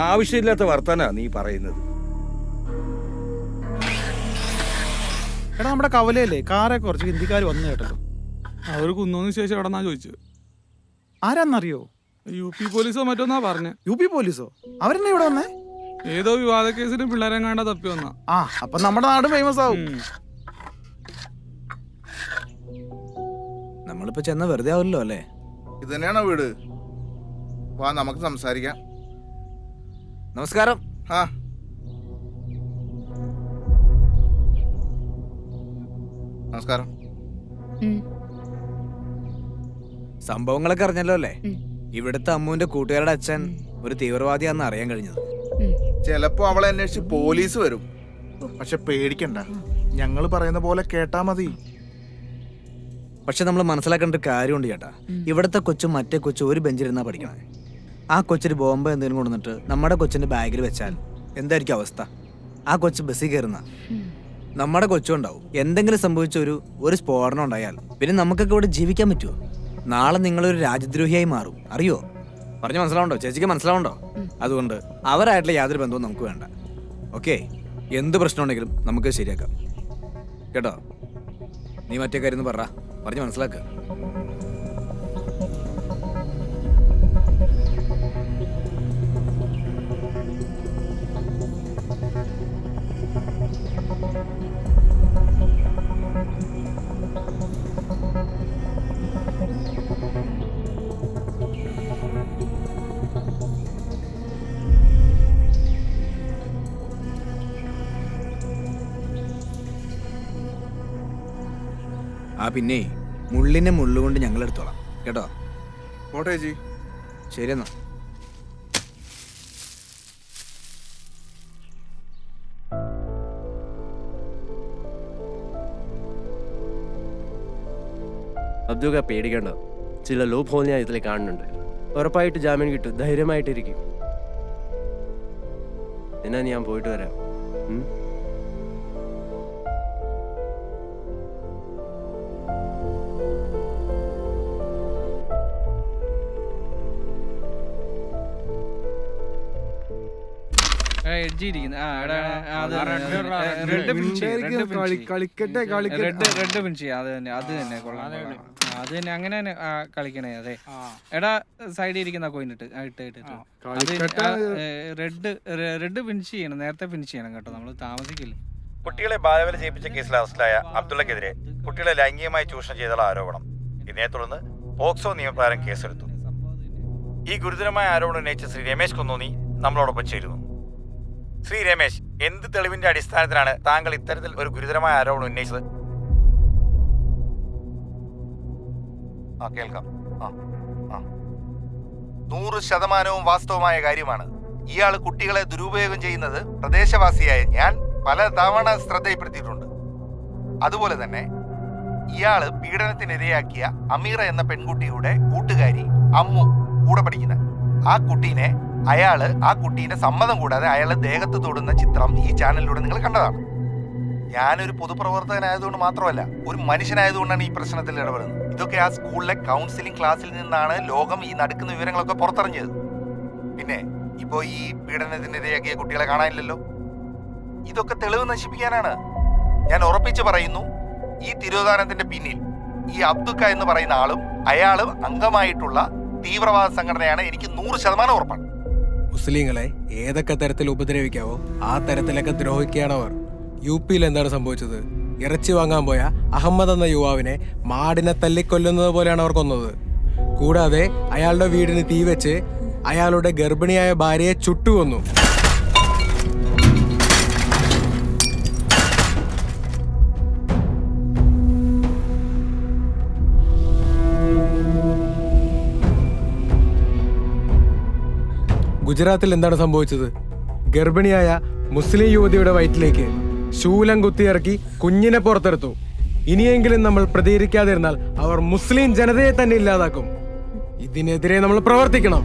ആവശ്യമില്ലാത്ത വർത്താനാ നീ പറയുന്നത്. എടാ, നമ്മുടെ കവലയല്ലേ കാറെ കുറച്ച് ഹിന്ദിക്കാർ വന്നു കേട്ടല്ലോ. അവർ കുന്നോന്ന് ശേഷം എവിടെന്നാ ചോദിച്ചത്. ആരാന്നറിയോ? UP പോലീസോ മറ്റോന്നാ പറഞ്ഞേ. UP പോലീസോ? അവരെന്നെ ഇവിടെ വന്നേ? ഏതോ വിവാദ കേസിന് പിള്ളേരെങ്ങാണ്ട തപ്പി വന്നാ. അപ്പൊ നമ്മുടെ നാട് ഫേമസ് ആവും. നമ്മളിപ്പോ ചെന്ന വെറുതെ ആവില്ലല്ലോ അല്ലേ? ഇത് തന്നെയാണോ വീട്? വാ, നമുക്ക് സംസാരിക്കാം. നമസ്കാരം. നമസ്കാരം. സംഭവങ്ങളൊക്കെ അറിഞ്ഞല്ലോ അല്ലേ? ഇവിടുത്തെ അമ്മുവിന്റെ കൂട്ടുകാരുടെ അച്ഛൻ ഒരു തീവ്രവാദിയാണെന്ന് അറിയാൻ കഴിഞ്ഞത്. ചിലപ്പോ അവളെ അന്വേഷിച്ച് പോലീസ് വരും. പക്ഷെ പേടിക്കണ്ട, ഞങ്ങൾ പറയുന്ന പോലെ കേട്ടാ മതി. പക്ഷെ നമ്മൾ മനസ്സിലാക്കേണ്ട ഒരു കാര്യമുണ്ട് ചേട്ടാ. ഇവിടുത്തെ കൊച്ചും മറ്റേ കൊച്ചും ഒരു ബെഞ്ചിലിരുന്നാ പഠിക്കണേ. ആ കൊച്ചിന് ബോംബ് എന്തെങ്കിലും കൊണ്ടുവന്നിട്ട് നമ്മുടെ കൊച്ചിന്റെ ബാഗിൽ വെച്ചാൽ എന്തായിരിക്കും അവസ്ഥ? ആ കൊച്ചു ബസ്സിൽ കയറുന്ന നമ്മുടെ കൊച്ചും ഉണ്ടാവും. എന്തെങ്കിലും സംഭവിച്ച ഒരു സ്ഫോടനം ഉണ്ടായാൽ പിന്നെ നമുക്കൊക്കെ ഇവിടെ ജീവിക്കാൻ പറ്റുമോ? നാളെ നിങ്ങളൊരു രാജ്യദ്രോഹിയായി മാറും, അറിയോ? പറഞ്ഞ് മനസ്സിലാവുണ്ടോ? ചേച്ചിക്ക് മനസ്സിലാവുണ്ടോ? അതുകൊണ്ട് അവരായിട്ടുള്ള യാതൊരു ബന്ധവും നമുക്ക് വേണ്ട. ഓക്കെ, എന്ത് പ്രശ്നം ഉണ്ടെങ്കിലും നമുക്ക് ശരിയാക്കാം കേട്ടോ. നീ മറ്റേ കാര്യം പറഞ്ഞ് മനസ്സിലാക്കുക. ആ പിന്നെ മുള്ളിനെ മുള്ളുകൊണ്ട് ഞങ്ങൾ എടുത്തോളാം കേട്ടോ. പോട്ടെ ചേച്ചി. ശരി എന്നാ. അബ്ദുക പേടിക്കണ്ട, ചില ലൂപ്പ് ഹോൾ ഞാൻ ഇതിൽ കാണുന്നുണ്ട്. ഉറപ്പായിട്ട് ജാമ്യം കിട്ടും, ധൈര്യമായിട്ടിരിക്കും. എന്നാ ഞാൻ പോയിട്ട് വരാം. കളിക്കട്ടെ റെഡ് ഫിനിഷ് ചെയ്യാം. അത് തന്നെ കൊള്ളാം. അത് തന്നെ അങ്ങനെ തന്നെ കളിക്കണേ. അതെ എടാ, സൈഡിൽ ഇരിക്കുന്ന കോയിൻ ഇട്ട് റെഡ് ഫിനിഷ് ചെയ്യണം. നേരത്തെ ഫിനിഷ് ചെയ്യണം കേട്ടോ, നമ്മൾ താമസിക്കില്ല. കുട്ടികളെ ബാലവേല ചെയ്യിപ്പിച്ച കേസിൽ അറസ്റ്റിലായ അബ്ദുള്ളക്കെതിരെ കുട്ടികളെ ലൈംഗികമായി ചൂഷണം ചെയ്തുള്ള ആരോപണം. ഇതിനെ തുടർന്ന് പോക്സോ നിയമപ്രകാരം കേസെടുത്തു. ഈ ഗുരുതരമായ ആരോപണം ഉന്നയിച്ച ശ്രീ രമേശ് കുന്നോന്നി നമ്മളോടൊപ്പം ചേരുന്നു. ശ്രീ രമേശ്, എന്ത് തെളിവിന്റെ അടിസ്ഥാനത്തിലാണ് താങ്കൾ ഇത്തരത്തിൽ ഒരു ഗുരുതരമായ ആരോപണം ഉന്നയിച്ചത്? കേൾക്കാം. 100% വാസ്തവമായ കാര്യമാണ്. ഇയാൾ കുട്ടികളെ ദുരുപയോഗം ചെയ്യുന്നത് പ്രദേശവാസിയായ ഞാൻ പല തവണ ശ്രദ്ധയിൽപ്പെടുത്തിയിട്ടുണ്ട്. അതുപോലെ തന്നെ ഇയാള് പീഡനത്തിനിരയാക്കിയ അമീറ എന്ന പെൺകുട്ടിയുടെ കൂട്ടുകാരി അമ്മു കൂടെ പഠിക്കുന്ന ആ കുട്ടീനെ സമ്മതം കൂടാതെ അയാളെ ദേഹത്ത് തൊടുന്ന ചിത്രം ഈ ചാനലിലൂടെ നിങ്ങൾ കണ്ടതാണ്. ഞാനൊരു പൊതുപ്രവർത്തകനായതുകൊണ്ട് മാത്രമല്ല, ഒരു മനുഷ്യനായതുകൊണ്ടാണ് ഈ പ്രശ്നത്തിൽ ഇടപെടുന്നത്. ഇതൊക്കെ ആ സ്കൂളിലെ കൗൺസിലിംഗ് ക്ലാസ്സിൽ നിന്നാണ് ലോകം ഈ നടക്കുന്ന വിവരങ്ങളൊക്കെ പുറത്തറിഞ്ഞത്. പിന്നെ ഇപ്പോ ഈ പീഡനത്തിനിരയാക്കിയ കുട്ടികളെ കാണാനില്ലല്ലോ. ഇതൊക്കെ തെളിവ് നശിപ്പിക്കാനാണ്. ഞാൻ ഉറപ്പിച്ചു പറയുന്നു, ഈ തിരോധാനത്തിന്റെ പിന്നിൽ ഈ അബ്ദുക്ക എന്ന് പറയുന്ന ആളും അയാളും അംഗമായിട്ടുള്ള തീവ്രവാദ സംഘടനയാണ്. എനിക്ക് 100% ഉറപ്പാണ്. മുസ്ലിങ്ങളെ ഏതൊക്കെ തരത്തിൽ ഉപദ്രവിക്കാവോ ആ തരത്തിലൊക്കെ ദ്രോഹിക്കുകയാണ് അവർ. UP-യിൽ എന്താണ് സംഭവിച്ചത്? ഇറച്ചി വാങ്ങാൻ പോയ അഹമ്മദ് എന്ന യുവാവിനെ മാടിനെ തല്ലിക്കൊല്ലുന്നത് പോലെയാണ് അവർ കൊന്നത്. കൂടാതെ അയാളുടെ വീടിന് തീ വെച്ച് അയാളുടെ ഗർഭിണിയായ ഭാര്യയെ ചുട്ടുകൊന്നു. ഗുജറാത്തിൽ എന്താണ് സംഭവിച്ചത്? ഗർഭിണിയായ മുസ്ലിം യുവതിയുടെ വയറ്റിലേക്ക് ശൂലം കുത്തിയിറക്കി കുഞ്ഞിനെ പുറത്തെടുത്തു. ഇനിയെങ്കിലും നമ്മൾ പ്രതികരിക്കാതിരുന്നാൽ അവർ മുസ്ലിം ജനതയെ തന്നെ ഇല്ലാതാക്കും. ഇതിനെതിരെ നമ്മൾ പ്രവർത്തിക്കണം.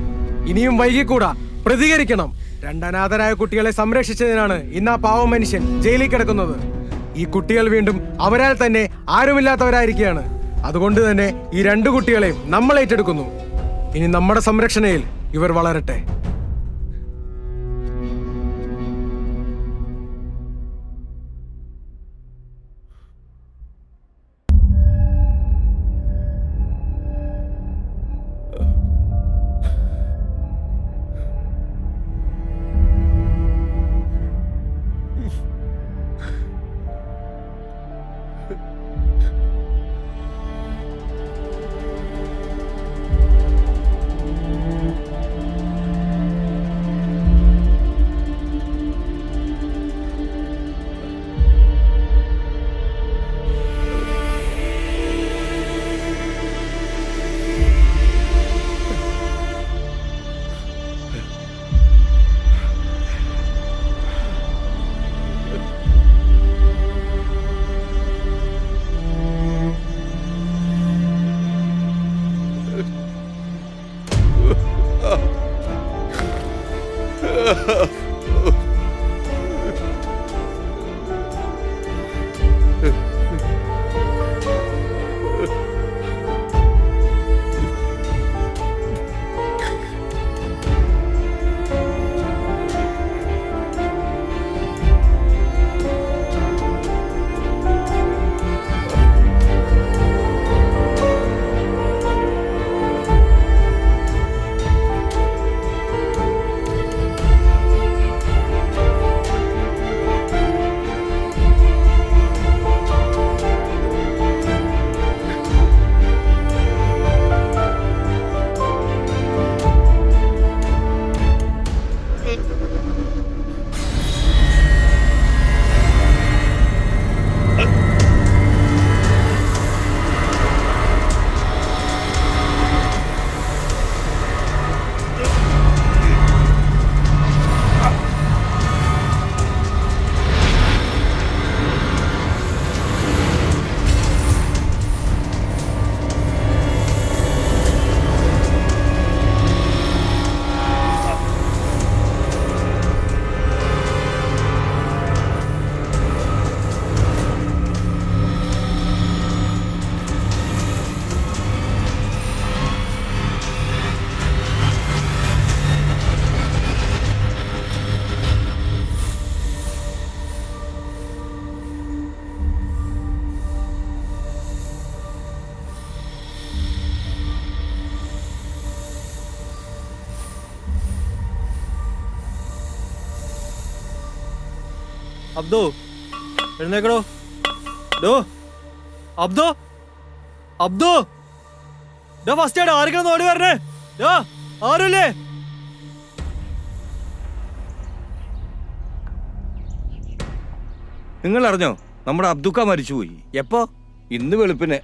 ഇനിയും വൈകിക്കൂടാ, പ്രതികരിക്കണം. 2 അനാഥരായ കുട്ടികളെ സംരക്ഷിച്ചതിനാണ് ഇന്ന് ആ പാവ മനുഷ്യൻ ജയിലിൽ കിടക്കുന്നത്. ഈ കുട്ടികൾ വീണ്ടും അവരാൽ തന്നെ ആരുമില്ലാത്തവരായിരിക്കുകയാണ്. അതുകൊണ്ട് തന്നെ ഈ 2 കുട്ടികളെയും നമ്മൾ ഏറ്റെടുക്കുന്നു. ഇനി നമ്മുടെ സംരക്ഷണയിൽ ഇവർ വളരട്ടെ. അബ്ദു എഴുന്നേക്കടോ. ഡോ അബ്ദു അബ്ദു ഡോ ഫസ്റ്റ് ആയിട്ട് ആരെങ്കിലും ഓടി വരണേ. ഡോ ആരുല്ലേ? നിങ്ങൾ അറിഞ്ഞോ നമ്മുടെ അബ്ദുക്ക മരിച്ചുപോയി? എപ്പോ? ഇന്ന് വെളുപ്പിന്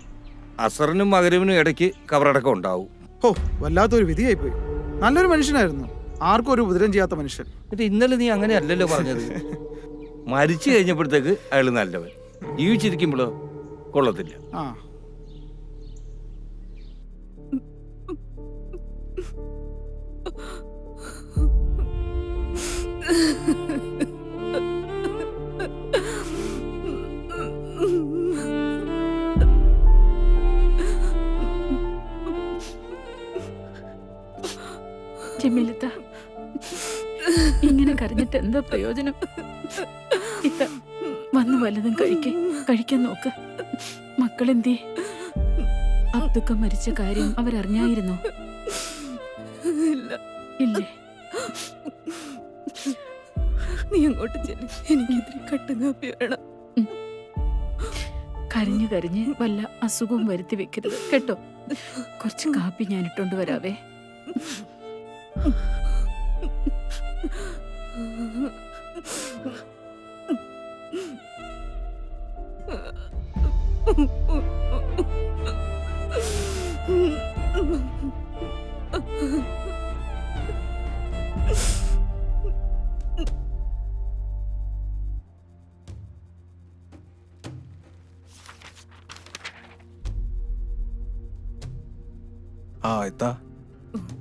അസറിനും മകരവിനും ഇടയ്ക്ക് കബറടക്കം ഉണ്ടാവും. ഓ വല്ലാത്തൊരു വിധിയായിപ്പോയി. നല്ലൊരു മനുഷ്യനായിരുന്നു, ആർക്കും ഒരു ഉപദ്രവം ചെയ്യാത്ത മനുഷ്യൻ. എന്നിട്ട് ഇന്നലെ നീ അങ്ങനെ അല്ലല്ലോ പറഞ്ഞത്. മരിച്ചു കഴിഞ്ഞപ്പോഴത്തേക്ക് അയാൾ നല്ലവൻ, ജീവിച്ചിരിക്കുമ്പോഴോ കൊള്ളത്തില്ല. ആ ജമീലത്ത, ഇങ്ങനെ കരഞ്ഞിട്ട് എന്താ പ്രയോജനം? ഇത്ത വന്ന് വല്ലതും കഴിക്കാൻ നോക്ക്. മക്കളെന്തേ? അബ്ദുക്ക മരിച്ച കാര്യം അവരറിഞ്ഞായിരുന്നോ? ഇല്ലേ? നീ അങ്ങോട്ട് ചെല്ലി, എനിക്കിതിരി കട്ടൻ കാപ്പി വേണം. കരഞ്ഞു കരഞ്ഞ് വല്ല അസുഖവും വരുത്തി വെക്കരുത് കേട്ടോ. കുറച്ച് കാപ്പി ഞാൻ ഇട്ടോണ്ട് വരാവേ. ആ ഇത്താ,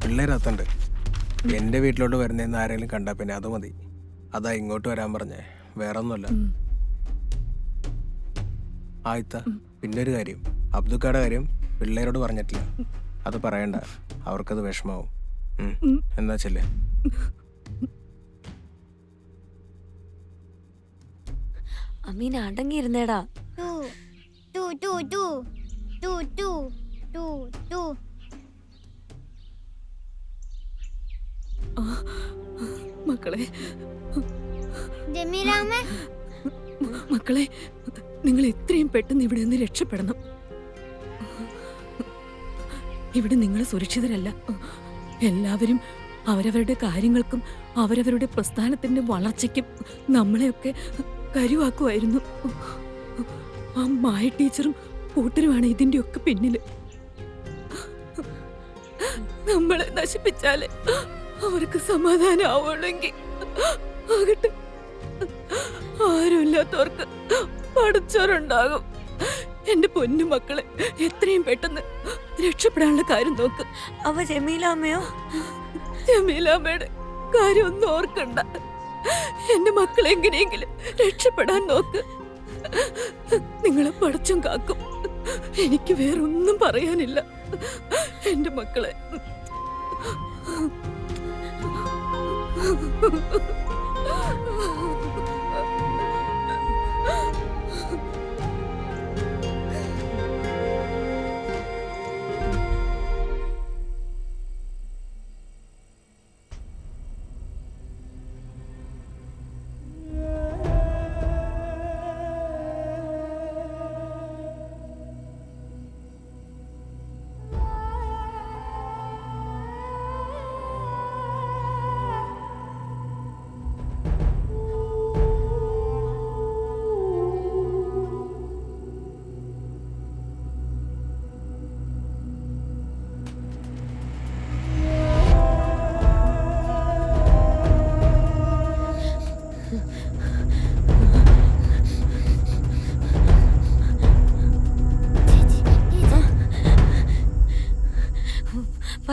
പിള്ളേരത്തുണ്ട്. എൻ്റെ വീട്ടിലോട്ട് വരുന്നതെന്ന് ആരെങ്കിലും കണ്ടാൽ പിന്നെ അത് മതി. അതാ ഇങ്ങോട്ട് വരാൻ പറഞ്ഞേ, വേറെ ഒന്നുമല്ല. ആ ഇത്താ, പിന്നെ ഒരു കാര്യം, അബ്ദുക്കയുടെ കാര്യം പിള്ളേരോട് പറഞ്ഞിട്ടില്ല. അത് പറയണ്ട, അവർക്കത് വിഷമാവും. എന്നാ ചെല്ലേ. അമീന അടങ്ങിയിരുന്നേടാ. മക്കളെ ജമീലാമ്മേ, മക്കളെ നിങ്ങൾ എത്രയും പെട്ടെന്ന് ഇവിടെ നിന്ന് രക്ഷപ്പെടണം. ഇവിടെ നിങ്ങൾ സുരക്ഷിതരല്ല. എല്ലാവരും അവരവരുടെ കാര്യങ്ങൾക്കും അവരവരുടെ പ്രസ്ഥാനത്തിന്റെ വളർച്ചയ്ക്കും നമ്മളെയൊക്കെ കരുവാക്കുമായിരുന്നു. ആ മായ ടീച്ചറും കൂട്ടരുമാണ് ഇതിന്റെ ഒക്കെ പിന്നില്. നമ്മളെ നശിപ്പിച്ചാലേ അവർക്ക് സമാധാനം ആവുള്ളെങ്കിൽ ആകട്ടെ. ആരുമില്ലാത്തവർക്ക് പഠിച്ചവരുണ്ടാകും. എന്റെ പൊന്നു മക്കളെ എത്രയും പെട്ടെന്ന് രക്ഷപ്പെടാനുള്ള കാര്യം നോക്ക്. അവ ജമീലാമ്മയോ? ജമീലാമ്മയുടെ കാര്യം ഒന്നും ഓർക്കണ്ട. എന്റെ മക്കളെ എങ്ങനെയെങ്കിലും രക്ഷപ്പെടാൻ നോക്ക്. നിങ്ങളെ പടച്ചും കാക്കും. എനിക്ക് വേറൊന്നും പറയാനില്ല. എന്റെ മക്കളെ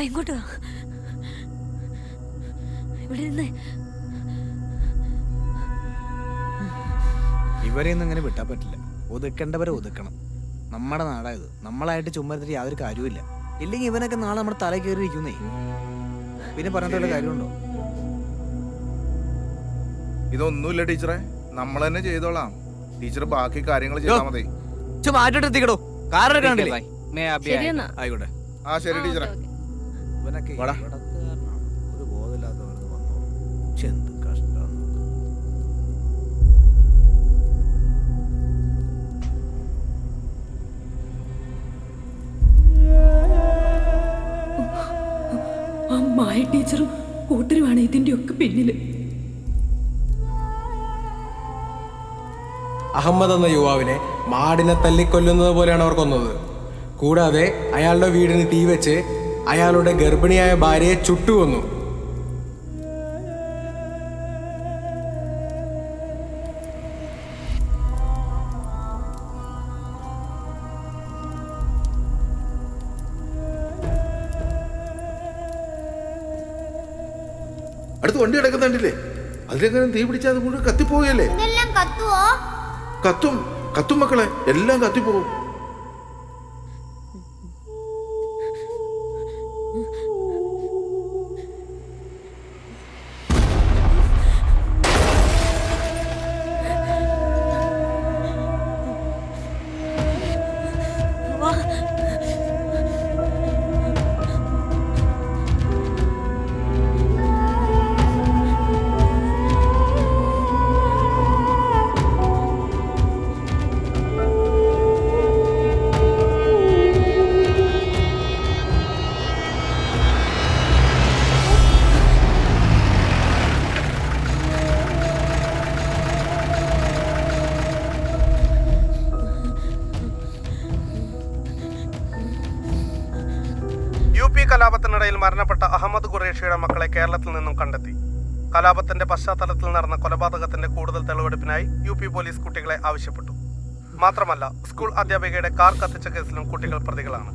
ഇങ്ങോട്ട് വാ. ഇവിടെ നിന്ന് ഇവരെയൊന്നും അങ്ങനെ വിട്ടാൻ പറ്റില്ല. ഒതുക്കേണ്ടവരെ ഒതുക്കണം. നമ്മുടെ നാടായത്. നമ്മളായിട്ട് ചുമ്മാ യാതൊരു കാര്യമില്ല. ഇല്ലെങ്കിൽ ഇവനൊക്കെ നാളെ നമ്മുടെ തല കയറിയിരിക്കുന്നേ. പിന്നെ പറഞ്ഞിട്ടുള്ള കാര്യമുണ്ടോ? ഇതൊന്നുമില്ല ടീച്ചറെ, നമ്മൾ തന്നെ ചെയ്തോളാം. ടീച്ചർ ബാക്കി കാര്യങ്ങൾ ചെയ്താൽ മതി. മാറ്റിട്ടെത്തിക്കടോ. കാറിനെ കണ്ടില്ലേ? ശരിയെന്നാ. ആയിക്കോട്ടെ. ആ ശരി ടീച്ചറെ. ഇവനൊക്കെ ഒരു ബോധമില്ലാത്തവർ വന്നോളൂ. എന്ത് കഷ്ടം. മായ ടീച്ചറും കൂട്ടരുമാണ് ഇതിന്റെ ഒക്കെ പിന്നില്. അഹമ്മദ് എന്ന യുവാവിനെ മാടിനെ തല്ലിക്കൊല്ലുന്നത് പോലെയാണ് അവർ കൊന്നത്. കൂടാതെ അയാളുടെ വീടിന് തീ വെച്ച് അയാളുടെ ഗർഭിണിയായ ഭാര്യയെ ചുട്ടുകൊന്നു. അടുത്ത് വണ്ടി കിടക്കുന്നുണ്ടില്ലേ? അതിലെങ്ങനെ തീ പിടിച്ചാൽ അത് മുഴുവൻ കത്തിപ്പോവുകയല്ലേ? ഇതെല്ലാം കത്തുവോ? കത്തും കത്തും മക്കളെ, എല്ലാം കത്തിപ്പോവും. UP കലാപത്തിനിടയിൽ മരണപ്പെട്ട അഹമ്മദ് ഖുറേഷിയുടെ മക്കളെ കേരളത്തിൽ നിന്നും കണ്ടെത്തി. കലാപത്തിന്റെ പശ്ചാത്തലത്തിൽ നടന്ന കൊലപാതകത്തിന്റെ കൂടുതൽ തെളിവെടുപ്പിനായി UP പോലീസ് കുട്ടികളെ ആവശ്യപ്പെട്ടു. മാത്രമല്ല, സ്കൂൾ അധ്യാപികയുടെ കാർ കത്തിച്ച കേസിലും കുട്ടികൾ പ്രതികളാണ്.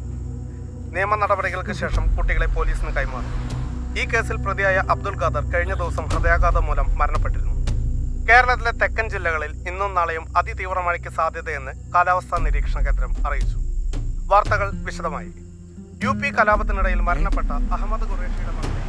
നിയമ നടപടികൾക്ക് ശേഷം കുട്ടികളെ പോലീസിന് കൈമാറി. ഈ കേസിൽ പ്രതിയായ അബ്ദുൽ ഖാദർ കഴിഞ്ഞ ദിവസം ഹൃദയാഘാതം മൂലം മരണപ്പെട്ടിരുന്നു. കേരളത്തിലെ തെക്കൻ ജില്ലകളിൽ ഇന്നും നാളെയും അതിതീവ്ര മഴയ്ക്ക് സാധ്യതയെന്ന് കാലാവസ്ഥാ നിരീക്ഷണ കേന്ദ്രം അറിയിച്ചു. വാർത്തകൾ വിശദമായി. UP കലാപത്തിനിടയിൽ മരണപ്പെട്ട അഹമ്മദ് ഖുറേഷിയുടെ മക്കളെ